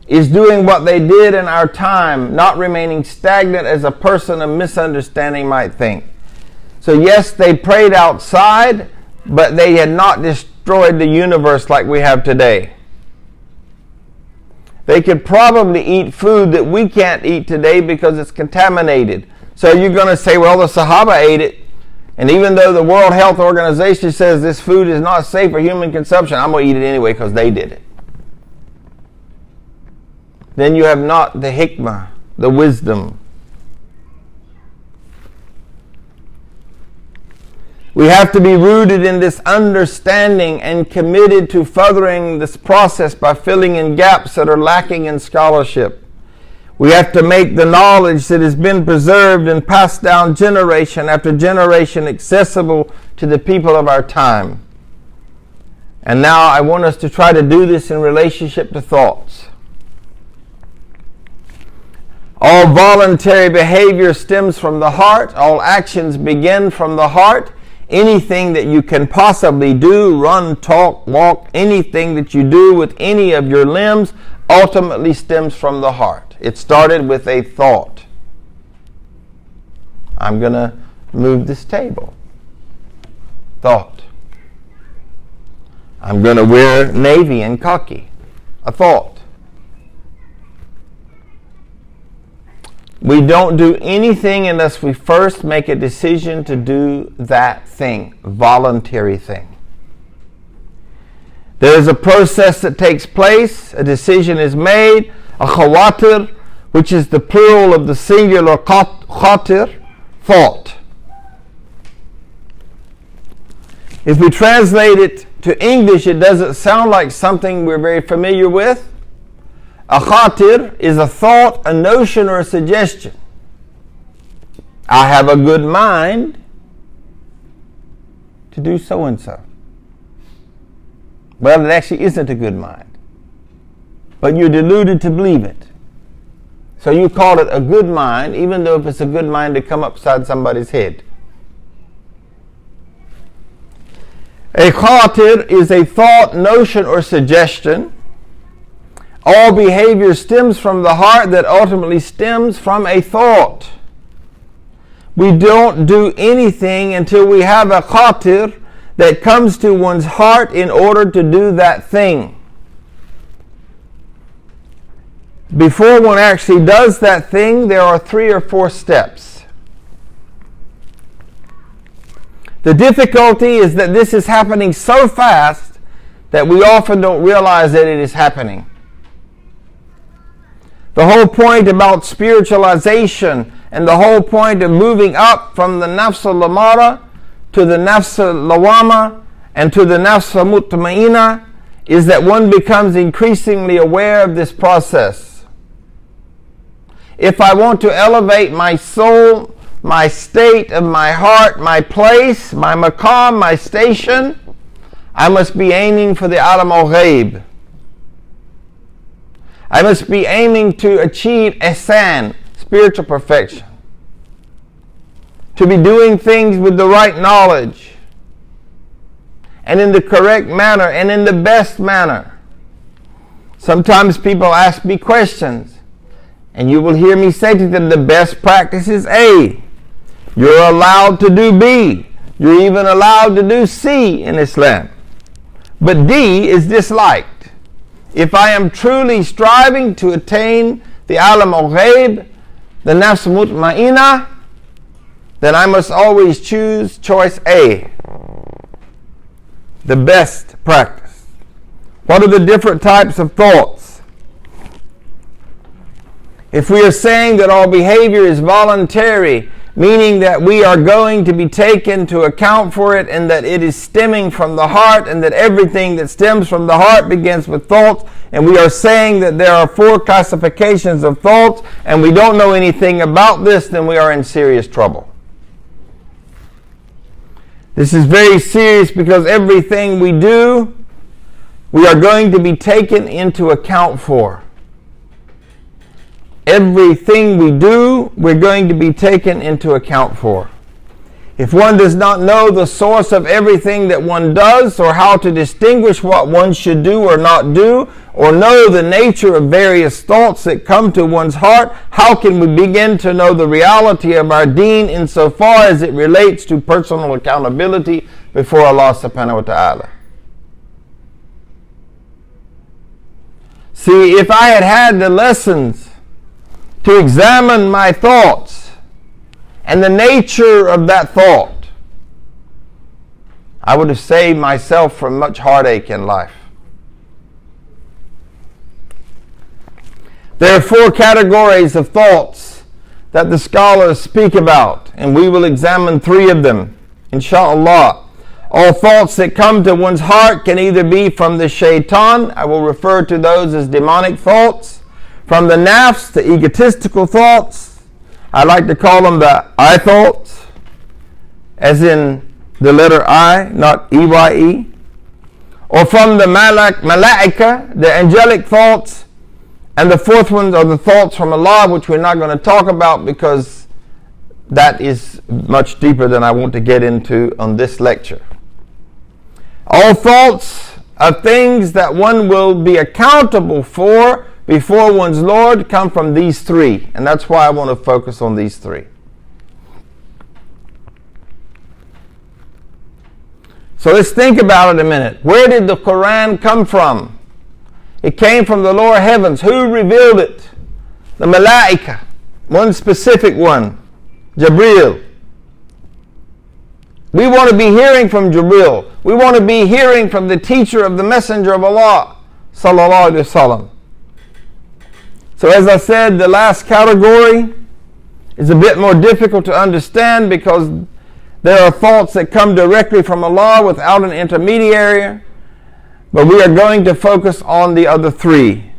is doing what they did in our time, not remaining stagnant as a person of misunderstanding might think. So yes, they prayed outside, but they had not destroyed the universe like we have today. They could probably eat food that we can't eat today because it's contaminated. So you're going to say, well, the Sahaba ate it. And even though the World Health Organization says this food is not safe for human consumption, I'm going to eat it anyway because they did it. Then you have not the hikmah, the wisdom. We have to be rooted in this understanding and committed to furthering this process by filling in gaps that are lacking in scholarship. We have to make the knowledge that has been preserved and passed down generation after generation accessible to the people of our time. And now I want us to try to do this in relationship to thoughts. All voluntary behavior stems from the heart. All actions begin from the heart. Anything that you can possibly do, run, talk, walk, anything that you do with any of your limbs ultimately stems from the heart. It started with a thought. I'm going to move this table. Thought. I'm going to wear navy and khaki. A thought. We don't do anything unless we first make a decision to do that thing, voluntary thing. There is a process that takes place, a decision is made, a khawatir, which is the plural of the singular khatir, thought. If we translate it to English, it doesn't sound like something we're very familiar with. A khatir is a thought, a notion, or a suggestion. I have a good mind to do so and so. Well, it actually isn't a good mind. But you're deluded to believe it. So you call it a good mind, even though if it's a good mind to come upside somebody's head. A khatir is a thought, notion, or suggestion. All behavior stems from the heart that ultimately stems from a thought. We don't do anything until we have a khatir that comes to one's heart in order to do that thing. Before one actually does that thing, there are 3 or 4 steps. The difficulty is that this is happening so fast that we often don't realize that it is happening. The whole point about spiritualization and the whole point of moving up from the Nafs al-Amara to the Nafs al-Lawama and to the Nafs al-Mutma'ina is that one becomes increasingly aware of this process. If I want to elevate my soul, my state of my heart, my place, my maqam, my station, I must be aiming for the alam al-ghaib. I must be aiming to achieve ihsan, spiritual perfection. To be doing things with the right knowledge and in the correct manner and in the best manner. Sometimes people ask me questions and you will hear me say to them, the best practice is A. You're allowed to do B. You're even allowed to do C in Islam. But D is disliked. If I am truly striving to attain the alam al-ghaib, the nafs mutma'ina, then I must always choose choice A, the best practice. What are the different types of thoughts? If we are saying that all behavior is voluntary, meaning that we are going to be taken to account for it and that it is stemming from the heart and that everything that stems from the heart begins with thoughts, and we are saying that there are 4 classifications of thoughts and we don't know anything about this, then we are in serious trouble. This is very serious because everything we do, we are going to be taken into account for. Everything we do, we're going to be taken into account for. If one does not know the source of everything that one does, or how to distinguish what one should do or not do, or know the nature of various thoughts that come to one's heart, how can we begin to know the reality of our deen insofar as it relates to personal accountability before Allah subhanahu wa ta'ala? See, if I had had the lessons to examine my thoughts and the nature of that thought, I would have saved myself from much heartache in life. There are 4 categories of thoughts that the scholars speak about, and we will examine 3 of them, inshallah. All thoughts that come to one's heart can either be from the shaitan, I will refer to those as demonic thoughts, from the nafs, the egotistical thoughts, I like to call them the I thoughts, as in the letter I, not E-Y-E, or from the malaika, the angelic thoughts, and the 4th ones are the thoughts from Allah, which we're not going to talk about because that is much deeper than I want to get into on this lecture. All thoughts of things that one will be accountable for before one's Lord come from these 3, and that's why I want to focus on these 3. So let's think about it a minute. Where did the Quran come from? It came from the lower heavens. Who revealed it? The Malaika. One specific one, Jibreel. We want to be hearing from Jibreel. We want to be hearing from the teacher of the Messenger of Allah, sallallahu alaihi wasallam. So as I said, the last category is a bit more difficult to understand because there are thoughts that come directly from Allah without an intermediary, but we are going to focus on the other 3.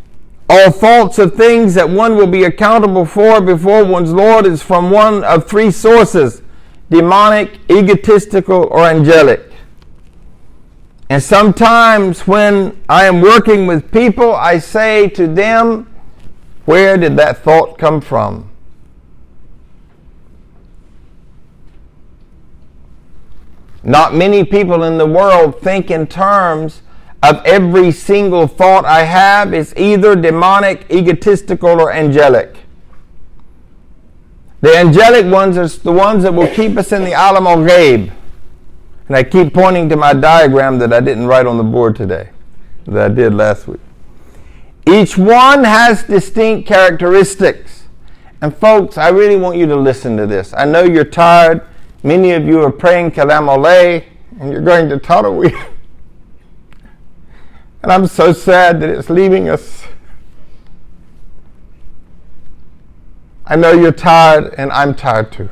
All thoughts of things that one will be accountable for before one's Lord is from one of 3 sources: demonic, egotistical, or angelic. And sometimes when I am working with people, I say to them, where did that thought come from? Not many people in the world think in terms of every single thought I have is either demonic, egotistical, or angelic. The angelic ones are the ones that will keep us in the I.S.L.A.M. And I keep pointing to my diagram that I didn't write on the board today, that I did last week. Each one has distinct characteristics. And folks, I really want you to listen to this. I know you're tired. Many of you are praying I.S.L.A.M, and you're going to Tarawih. And I'm so sad that it's leaving us. I know you're tired, and I'm tired too.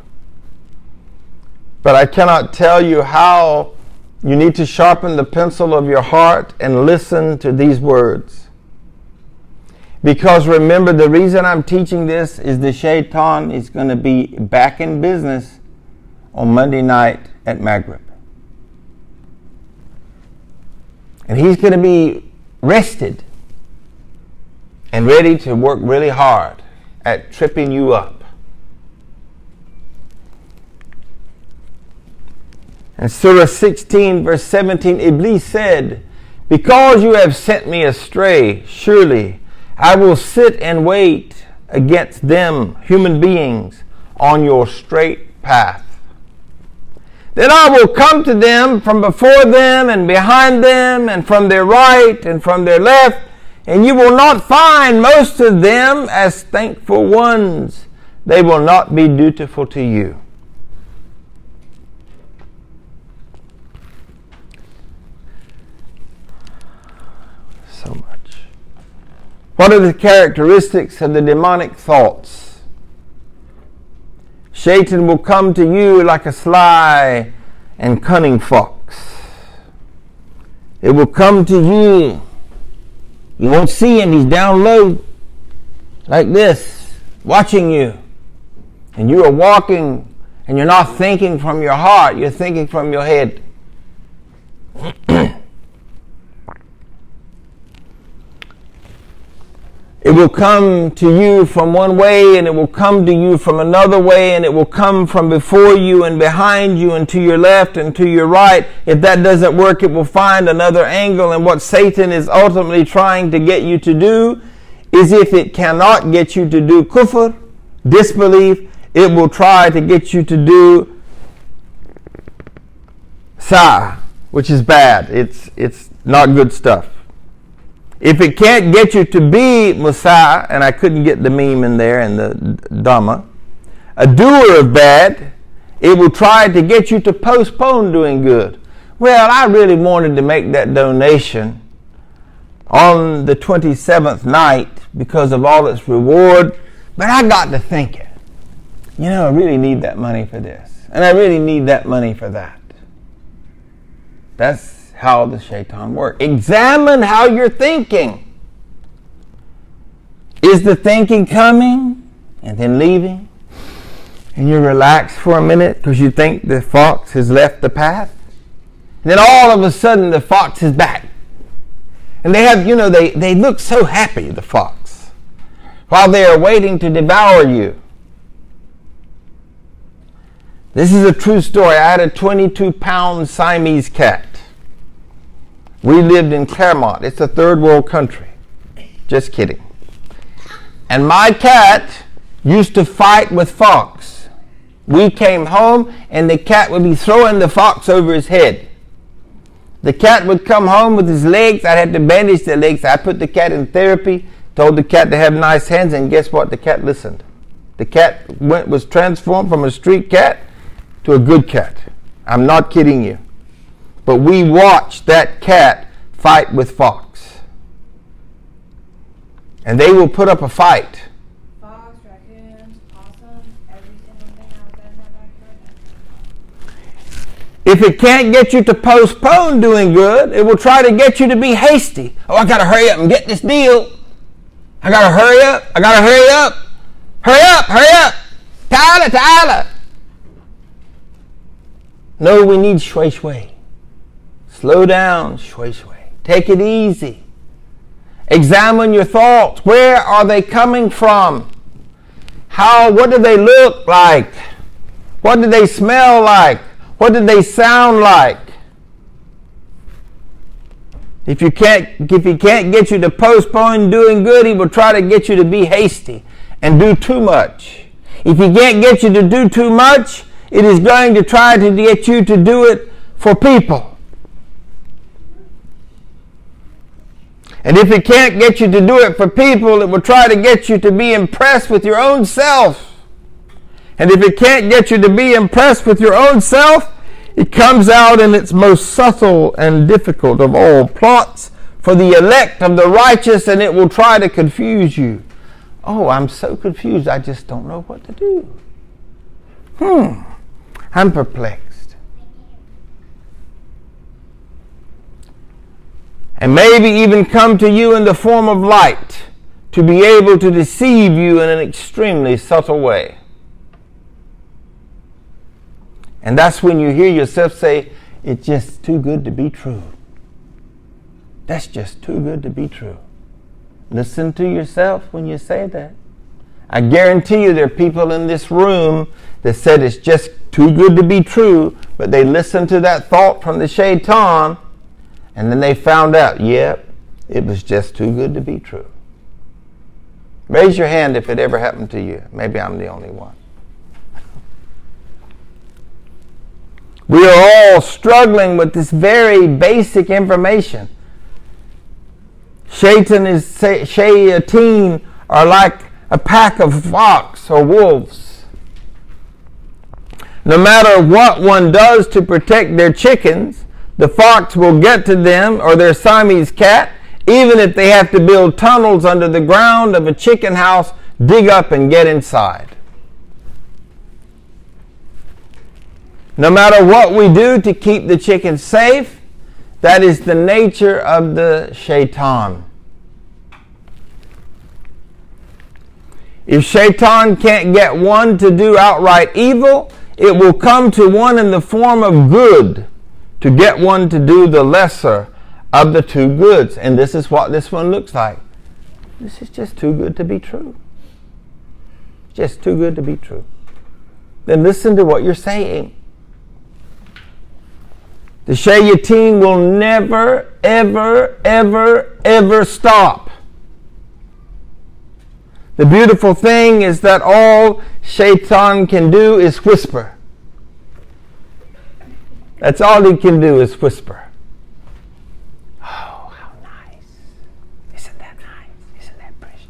But I cannot tell you how you need to sharpen the pencil of your heart and listen to these words. Because remember, the reason I'm teaching this is the shaitan is going to be back in business on Monday night at Maghrib. And he's going to be rested and ready to work really hard at tripping you up. In Surah 16, verse 17, Iblis said, "Because you have sent me astray, surely I will sit and wait against them, human beings, on your straight path. Then I will come to them from before them and behind them and from their right and from their left, and you will not find most of them as thankful ones. They will not be dutiful to you." So much. What are the characteristics of the demonic thoughts? Satan will come to you like a sly and cunning fox. It will come to you. You won't see him. He's down low like this, watching you. And you are walking and you're not thinking from your heart. You're thinking from your head. It will come to you from one way, and it will come to you from another way, and it will come from before you and behind you and to your left and to your right. If that doesn't work, it will find another angle. And what Satan is ultimately trying to get you to do is, if it cannot get you to do kufr, disbelief, it will try to get you to do sa', which is bad. It's not good stuff. If it can't get you to be Musa, and I couldn't get the meme in there and the Dhamma, a doer of bad, it will try to get you to postpone doing good. Well, I really wanted to make that donation on the 27th night because of all its reward, but I got to thinking, I really need that money for this, and I really need that money for that. That's how the shaitan works. Examine how you're thinking. Is the thinking coming and then leaving, and you relax for a minute because you think the fox has left the path? And then all of a sudden the fox is back. And they have, they look so happy, the fox, while they are waiting to devour you. This is a true story. I had a 22-pound Siamese cat. We lived in Claremont. It's a third world country. Just kidding. And my cat used to fight with fox. We came home and the cat would be throwing the fox over his head. The cat would come home with his legs. I had to bandage the legs. I put the cat in therapy, told the cat to have nice hands, and guess what? The cat listened. The cat was transformed from a street cat to a good cat. I'm not kidding you. But we watched that cat fight with fox. And they will put up a fight. Fox, raccoons, possums, every single thing out there in that backyard. If it can't get you to postpone doing good, it will try to get you to be hasty. Oh, I got to hurry up and get this deal. I got to hurry up. I got to hurry up. Hurry up, hurry up. Ta'ala. No, we need shui shui. Slow down, shui shui. Take it easy. Examine your thoughts. Where are they coming from? What do they look like? What do they smell like? What do they sound like? If he can't get you to postpone doing good, he will try to get you to be hasty and do too much. If he can't get you to do too much, it is going to try to get you to do it for people. And if it can't get you to do it for people, it will try to get you to be impressed with your own self. And if it can't get you to be impressed with your own self, it comes out in its most subtle and difficult of all plots for the elect of the righteous, and it will try to confuse you. Oh, I'm so confused, I just don't know what to do. I'm perplexed. And maybe even come to you in the form of light to be able to deceive you in an extremely subtle way. And that's when you hear yourself say, it's just too good to be true. That's just too good to be true. Listen to yourself when you say that. I guarantee you there are people in this room that said it's just too good to be true, but they listened to that thought from the shaitan, and then they found out, yep, it was just too good to be true. Raise your hand if it ever happened to you. Maybe I'm the only one. We are all struggling with this very basic information. Shayateen are like a pack of fox or wolves. No matter what one does to protect their chickens, the fox will get to them, or their Siamese cat, even if they have to build tunnels under the ground of a chicken house, dig up and get inside. No matter what we do to keep the chickens safe, that is the nature of the shaitan. If shaitan can't get one to do outright evil, it will come to one in the form of good to get one to do the lesser of the two goods. And this is what this one looks like. This is just too good to be true. Just too good to be true. Then listen to what you're saying. The shayateen will never, ever, ever, ever stop. The beautiful thing is that all shaitan can do is whisper. That's all he can do is whisper. Oh, how nice. Isn't that nice? Isn't that precious?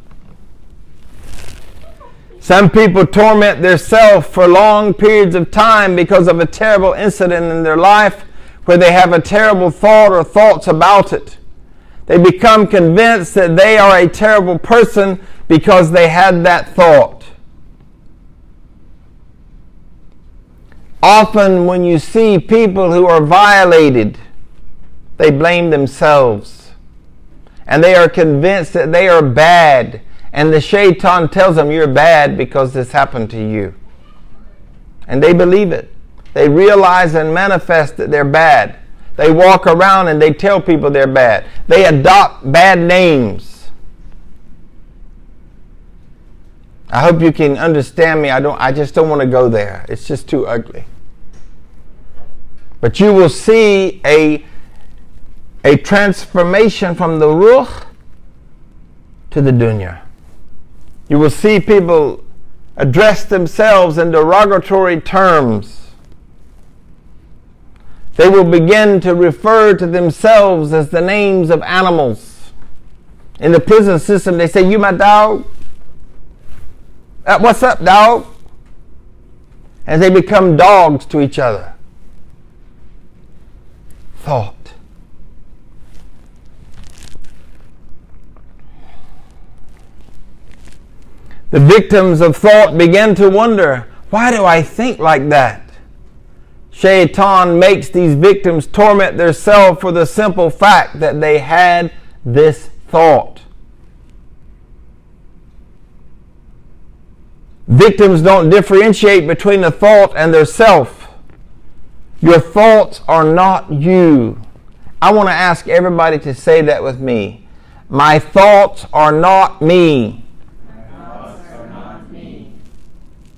Some people torment themselves for long periods of time because of a terrible incident in their life where they have a terrible thought or thoughts about it. They become convinced that they are a terrible person because they had that thought. Often when you see people who are violated, they blame themselves. And they are convinced that they are bad. And the shaitan tells them, you're bad because this happened to you. And they believe it. They realize and manifest that they're bad. They walk around and they tell people they're bad. They adopt bad names. I hope you can understand me. I just don't want to go there. It's just too ugly. But you will see a transformation from the ruh to the dunya. You will see people address themselves in derogatory terms. They will begin to refer to themselves as the names of animals. In the prison system, they say, you my dog? What's up, dog? As they become dogs to each other. Thought. The victims of thought begin to wonder, why do I think like that? Shaitan makes these victims torment themselves for the simple fact that they had this thought. Victims don't differentiate between a thought and their self. Your thoughts are not you. I want to ask everybody to say that with me. My thoughts are not me. My thoughts are not me.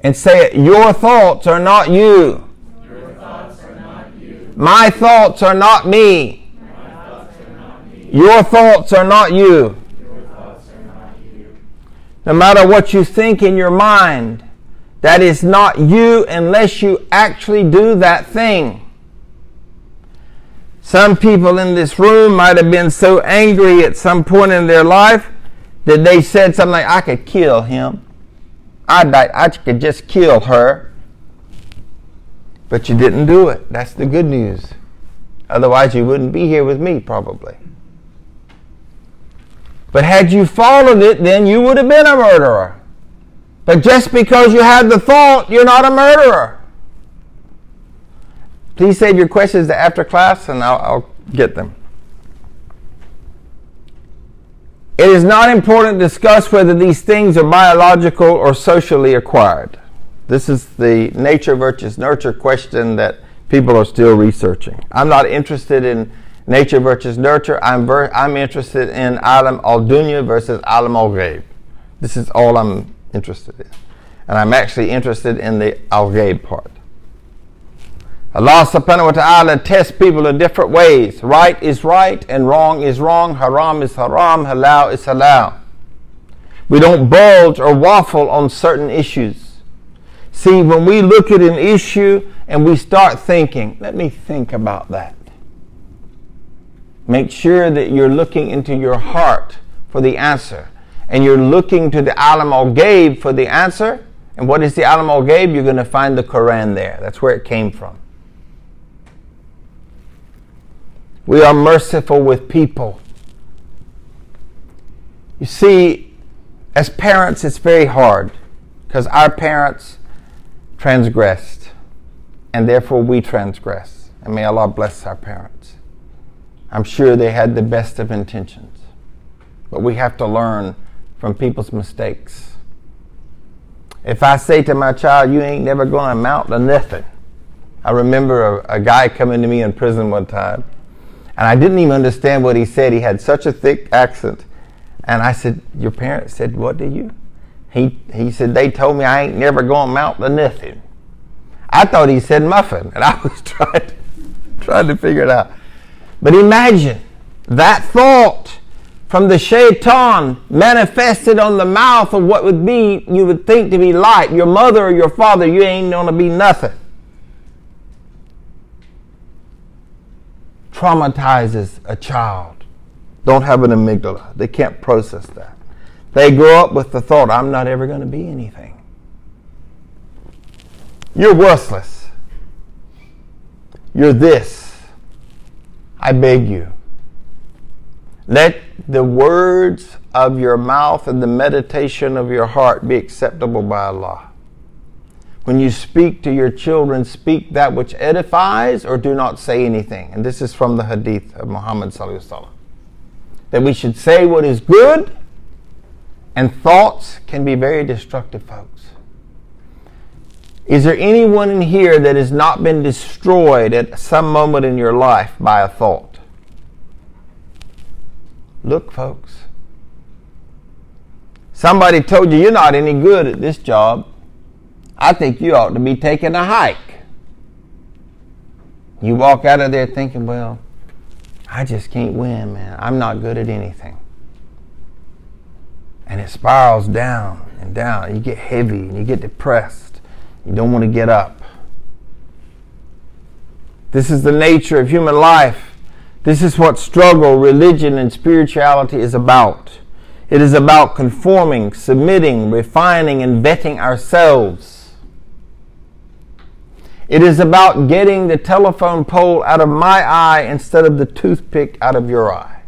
And say it, your thoughts are not you. Your thoughts are not you. My thoughts are not me. My thoughts are not me. Your thoughts are not you. Your thoughts are not you. No matter what you think in your mind, that is not you unless you actually do that thing. Some people in this room might have been so angry at some point in their life that they said something like, I could kill him. I could just kill her. But you didn't do it. That's the good news. Otherwise you wouldn't be here with me probably. But had you followed it, then you would have been a murderer. But just because you had the thought, you're not a murderer. Please save your questions to after class and I'll get them. It is not important to discuss whether these things are biological or socially acquired. This is the nature versus nurture question that people are still researching. I'm not interested in nature versus nurture. I'm interested in I.S.L.A.M al-dunya versus I.S.L.A.M al-ghaib. This is all I'm interested in. And I'm actually interested in the al-ghaib part. Allah subhanahu wa ta'ala tests people in different ways. Right is right and wrong is wrong. Haram is haram. Halal is halal. We don't bulge or waffle on certain issues. See, when we look at an issue and we start thinking, let me think about that. Make sure that you're looking into your heart for the answer. And you're looking to the I.S.L.A.M al-ghaib for the answer. And what is the I.S.L.A.M al-ghaib? You're going to find the Quran there. That's where it came from. We are merciful with people. You see, as parents, it's very hard because our parents transgressed and therefore we transgress. And may Allah bless our parents. I'm sure they had the best of intentions, but we have to learn from people's mistakes. If I say to my child, you ain't never going to amount to nothing. I remember a guy coming to me in prison one time, and I didn't even understand what he said. He had such a thick accent. And I said, your parents said what to you? He said, they told me I ain't never going to amount to nothing. I thought he said muffin, and I was trying to figure it out. But imagine that thought from the shaitan manifested on the mouth of what would be, you would think to be light. Your mother or your father, you ain't going to be nothing. Traumatizes a child. Don't have an amygdala. They can't process that. They grow up with the thought, I'm not ever going to be anything. You're worthless. You're this. I beg you. Let the words of your mouth and the meditation of your heart be acceptable by Allah. When you speak to your children, speak that which edifies, or do not say anything. And this is from the hadith of Muhammad sallallahu alaihi wasallam. That we should say what is good, and thoughts can be very destructive, folks. Is there anyone in here that has not been destroyed at some moment in your life by a thought? Look, folks. Somebody told you, you're not any good at this job. I think you ought to be taking a hike. You walk out of there thinking, well, I just can't win, man. I'm not good at anything. And it spirals down and down. You get heavy and you get depressed. You don't want to get up. This is the nature of human life. This is what struggle, religion, and spirituality is about. It is about conforming, submitting, refining, and vetting ourselves. It is about getting the telephone pole out of my eye instead of the toothpick out of your eye.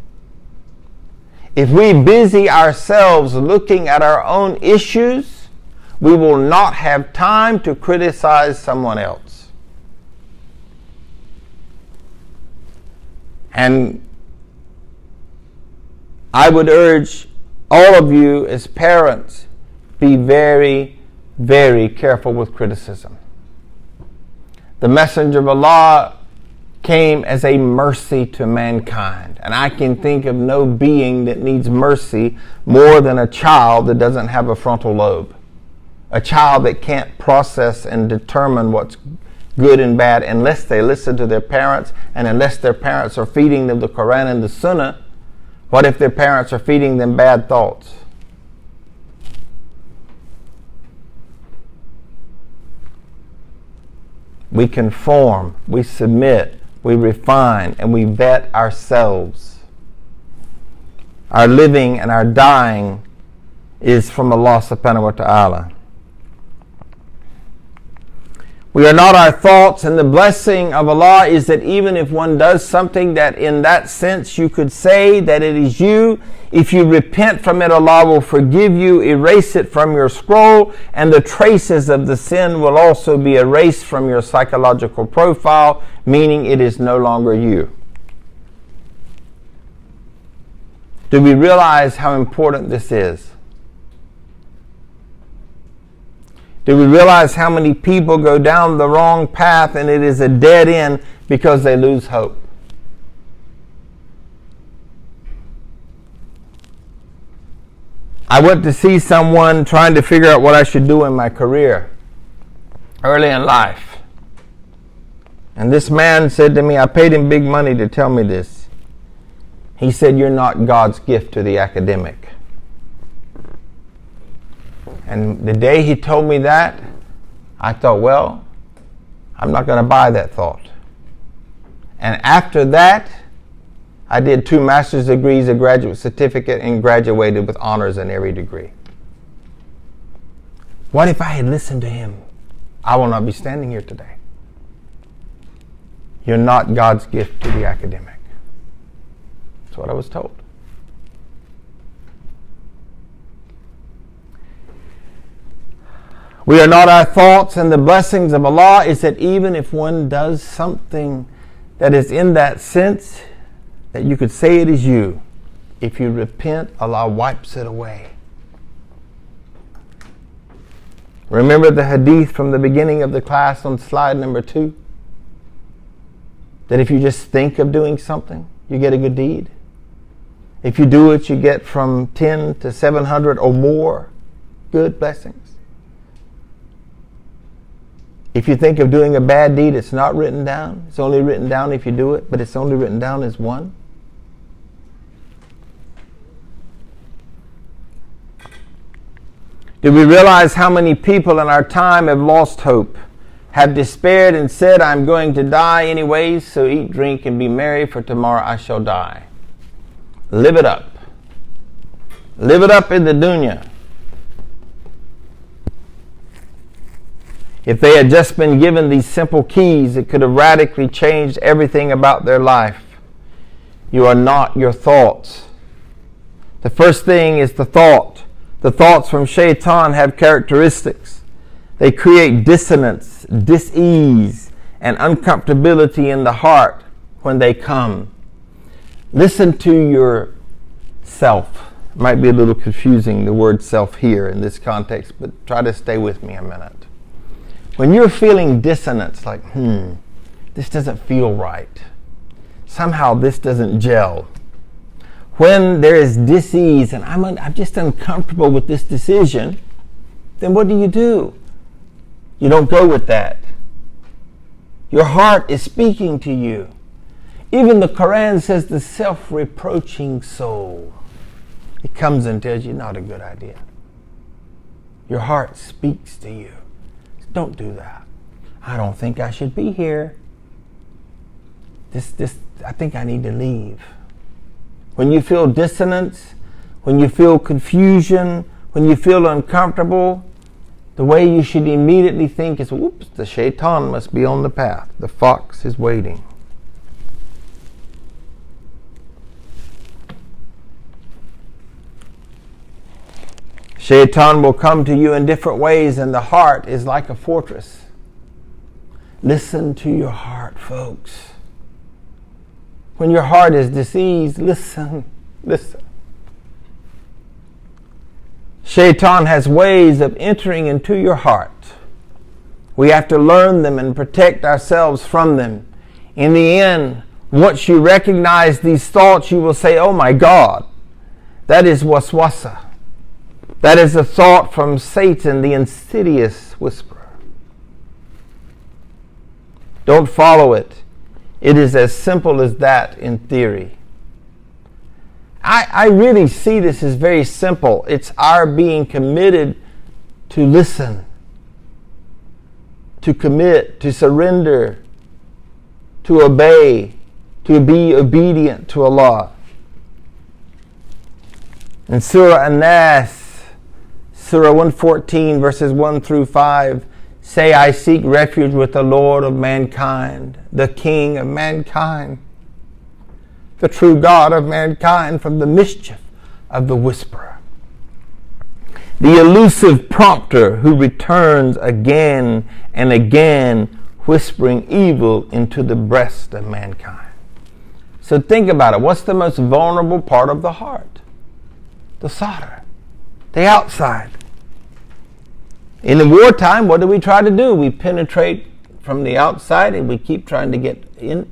If we busy ourselves looking at our own issues, we will not have time to criticize someone else. And I would urge all of you as parents, be very, very careful with criticism. The Messenger of Allah came as a mercy to mankind. And I can think of no being that needs mercy more than a child that doesn't have a frontal lobe. A child that can't process and determine what's good and bad unless they listen to their parents, and unless their parents are feeding them the Quran and the Sunnah. What if their parents are feeding them bad thoughts? We conform, we submit, we refine, and we vet ourselves. Our living and our dying is from Allah subhanahu wa ta'ala. We are not our thoughts, and the blessing of Allah is that even if one does something that in that sense you could say that it is you, if you repent from it, Allah will forgive you, erase it from your scroll, and the traces of the sin will also be erased from your psychological profile, meaning it is no longer you. Do we realize how important this is? Do we realize how many people go down the wrong path and it is a dead end because they lose hope? I went to see someone trying to figure out what I should do in my career early in life. And this man said to me, I paid him big money to tell me this. He said, you're not God's gift to the academic. And the day he told me that, I thought, well, I'm not going to buy that thought. And after that, I did 2 master's degrees, a graduate certificate, and graduated with honors in every degree. What if I had listened to him? I will not be standing here today. You're not God's gift to the academic. That's what I was told. We are not our thoughts, and the blessings of Allah is that even if one does something that is in that sense, that you could say it is you, if you repent, Allah wipes it away. Remember the hadith from the beginning of the class on slide number 2? That if you just think of doing something, you get a good deed. If you do it, you get from 10 to 700 or more good blessings. If you think of doing a bad deed, it's not written down. It's only written down if you do it, but it's only written down as one. Do we realize how many people in our time have lost hope, have despaired and said, I'm going to die anyways, so eat, drink, and be merry, for tomorrow I shall die? Live it up. Live it up in the dunya. If they had just been given these simple keys, it could have radically changed everything about their life. You are not your thoughts. The first thing is the thought. The thoughts from Shaitan have characteristics. They create dissonance, dis-ease, and uncomfortability in the heart when they come. Listen to yourself. It might be a little confusing, the word self here in this context, but try to stay with me a minute. When you're feeling dissonance, like, this doesn't feel right. Somehow this doesn't gel. When there is dis-ease and I'm just uncomfortable with this decision, then what do? You don't go with that. Your heart is speaking to you. Even the Quran says the self-reproaching soul. It comes and tells you not a good idea. Your heart speaks to you. Don't do that. I don't think I should be here. I think I need to leave. When you feel dissonance, when you feel confusion, when you feel uncomfortable, the way you should immediately think is, whoops, the Shaitan must be on the path. The fox is waiting. Shaitan will come to you in different ways, and the heart is like a fortress. Listen to your heart, folks. When your heart is diseased, listen. Shaitan has ways of entering into your heart. We have to learn them and protect ourselves from them. In the end, once you recognize these thoughts, you will say, oh my God, that is waswasa. That is a thought from Satan, the insidious whisperer. Don't follow it. It is as simple as that in theory. I really see this as very simple. It's our being committed to listen, to commit, to surrender, to obey, to be obedient to Allah. In Surah An-Nas, Surah 114, verses 1 through 5, say, I seek refuge with the Lord of mankind, the King of mankind, the true God of mankind, from the mischief of the whisperer, the elusive prompter who returns again and again, whispering evil into the breast of mankind. So think about it. What's the most vulnerable part of the heart? The sadr, the outside. In the wartime, what do we try to do? We penetrate from the outside and we keep trying to get in.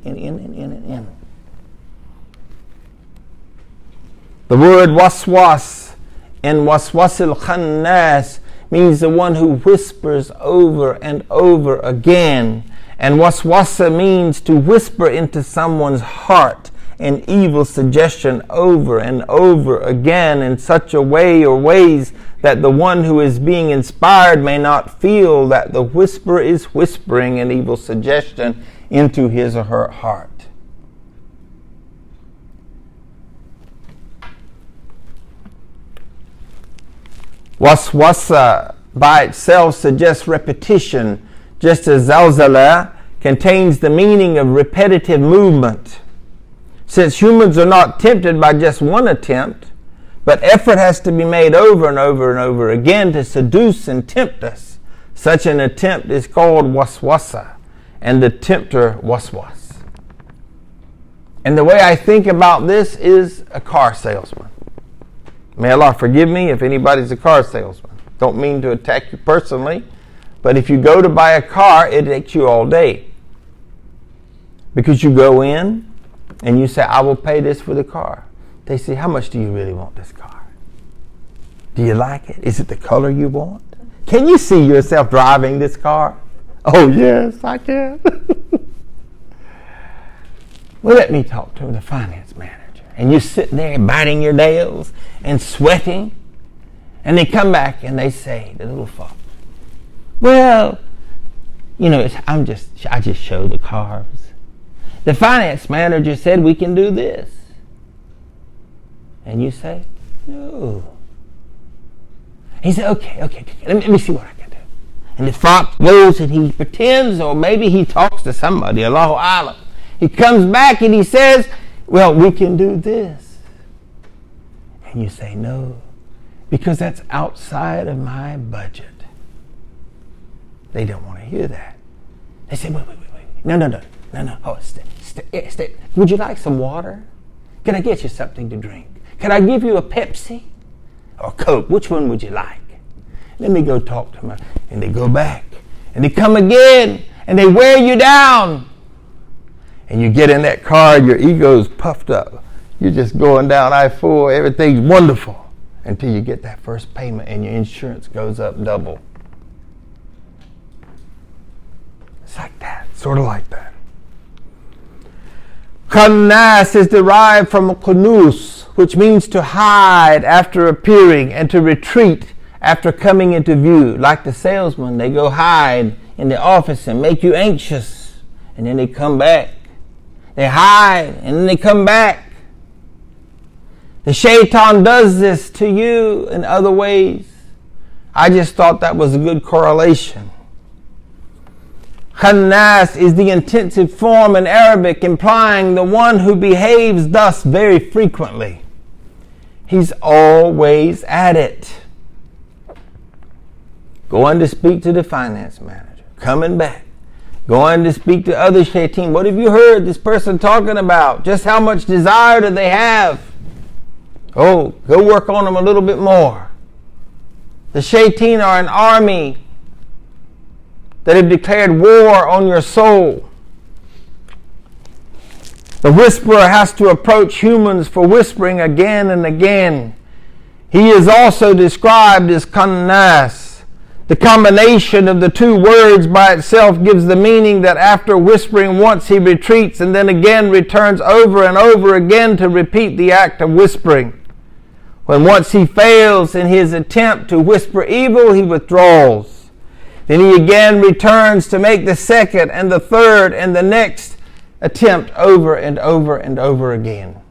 The word waswas in waswasil khannas means the one who whispers over and over again. And waswasa means to whisper into someone's heart an evil suggestion over and over again in such a way or ways that the one who is being inspired may not feel that the whisperer is whispering an evil suggestion into his or her heart. Waswasa by itself suggests repetition, just as zalzala contains the meaning of repetitive movement. Since humans are not tempted by just one attempt, but effort has to be made over and over and over again to seduce and tempt us, such an attempt is called waswasa, and the tempter waswas. And the way I think about this is a car salesman. May Allah forgive me if anybody's a car salesman. Don't mean to attack you personally, but if you go to buy a car, it takes you all day. Because you go in and you say, I will pay this for the car. They say, how much do you really want this car? Do you like it? Is it the color you want? Can you see yourself driving this car? Oh, yes, I can. Well, let me talk to the finance manager. And you're sitting there biting your nails and sweating. And they come back and they say, the little fox, well, you know, I just show the cars. The finance manager said we can do this. And you say, no. He said, okay, let me see what I can do. And the fox goes and he pretends, or maybe he talks to somebody, I.S.L.A.M. He comes back and he says, well, we can do this. And you say, no, because that's outside of my budget. They don't want to hear that. They say, wait. No. Oh, stay. Would you like some water? Can I get you something to drink? Can I give you a Pepsi or Coke? Which one would you like? Let me go talk to them. And they go back. And they come again. And they wear you down. And you get in that car and your ego's puffed up. You're just going down I-4. Everything's wonderful. Until you get that first payment and your insurance goes up double. It's like that. Sort of like that. Khannas is derived from kunus, which means to hide after appearing and to retreat after coming into view. Like the salesman, they go hide in the office and make you anxious, and then they come back. They hide and then they come back. The shaitan does this to you in other ways. I just thought that was a good correlation. Khannas is the intensive form in Arabic implying the one who behaves thus very frequently. He's always at it. Going to speak to the finance manager, coming back, going to speak to other shaitan. What have you heard this person talking about? Just how much desire do they have? Oh, go work on them a little bit more. The shaitan are an army that have declared war on your soul. The whisperer has to approach humans for whispering again and again. He is also described as khannas. The combination of the two words by itself gives the meaning that after whispering once he retreats and then again returns over and over again to repeat the act of whispering. When once he fails in his attempt to whisper evil, he withdraws. Then he again returns to make the second and the third and the next attempt over and over and over again.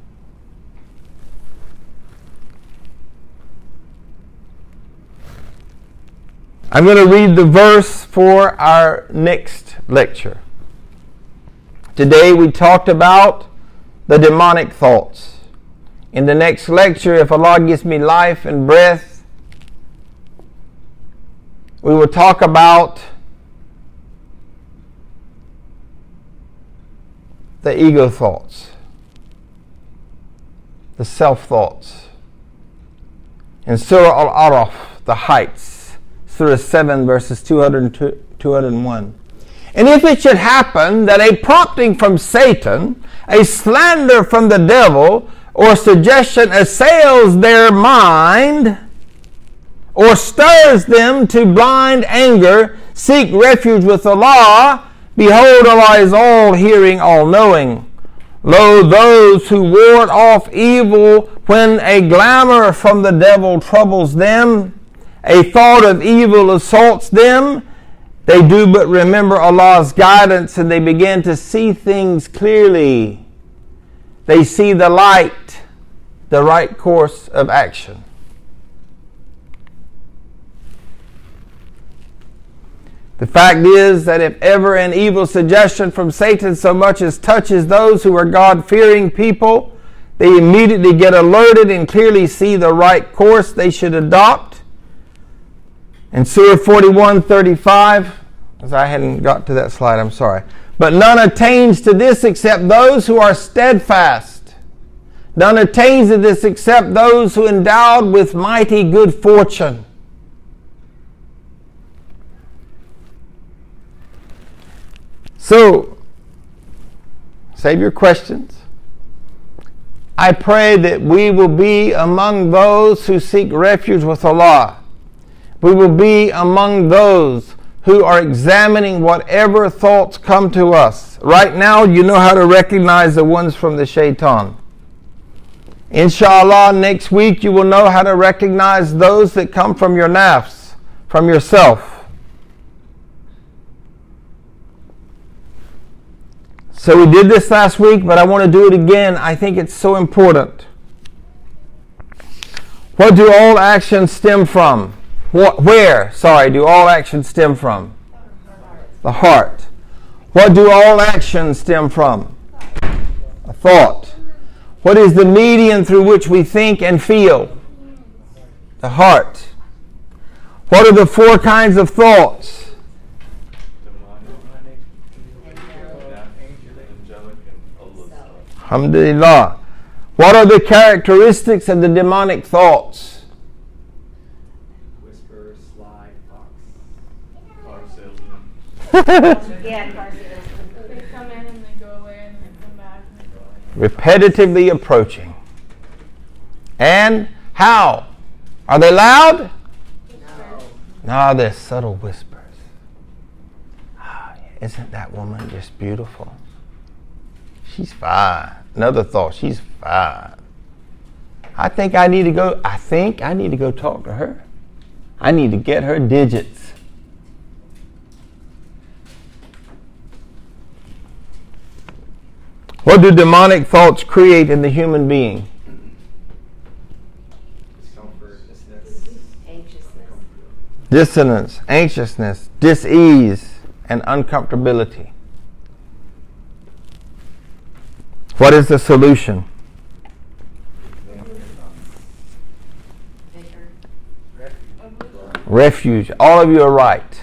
I'm going to read the verse for our next lecture. Today we talked about the demonic thoughts. In the next lecture, if Allah gives me life and breath, we will talk about the ego thoughts, the self thoughts. In Surah Al-Araf, the heights, Surah 7, verses 202, 201. And if it should happen that a prompting from Satan, a slander from the devil, or suggestion assails their mind, or stirs them to blind anger, seek refuge with Allah. Behold, Allah is all-hearing, all-knowing. Lo, those who ward off evil when a glamour from the devil troubles them, a thought of evil assaults them, they do but remember Allah's guidance and they begin to see things clearly. They see the light, the right course of action. The fact is that if ever an evil suggestion from Satan so much as touches those who are God-fearing people, they immediately get alerted and clearly see the right course they should adopt. In Surah 41:35, as I hadn't got to that slide, I'm sorry. But none attains to this except those who are steadfast. None attains to this except those who are endowed with mighty good fortune. So, save your questions. I pray that we will be among those who seek refuge with Allah. We will be among those who are examining whatever thoughts come to us. Right now, you know how to recognize the ones from the shaitan. Inshallah, next week you will know how to recognize those that come from your nafs, from yourself. So we did this last week, but I want to do it again. I think it's so important. What do all actions stem from? Where do all actions stem from? The heart. What do all actions stem from? A thought. What is the medium through which we think and feel? The heart. What are the four kinds of thoughts? Alhamdulillah. What are the characteristics of the demonic thoughts? Whisper, slide, fox, car salesman. Yeah, car salesman. They come in and they go away and then they come back and they go away. Repetitively approaching. And how? Are they loud? No, they're subtle whispers. Isn't that woman just beautiful? She's fine. Another thought, she's fine. I think I need to go talk to her. I need to get her digits. What do demonic thoughts create in the human being? Discomfort, Anxiousness. Dissonance, anxiousness, dis-ease, and uncomfortability. What is the solution? Refuge. All of you are right.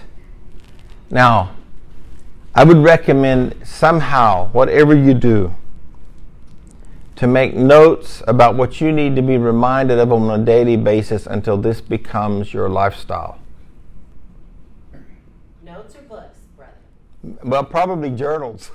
Now, I would recommend somehow, whatever you do, to make notes about what you need to be reminded of on a daily basis until this becomes your lifestyle. Notes or books, brother? Well, probably journals.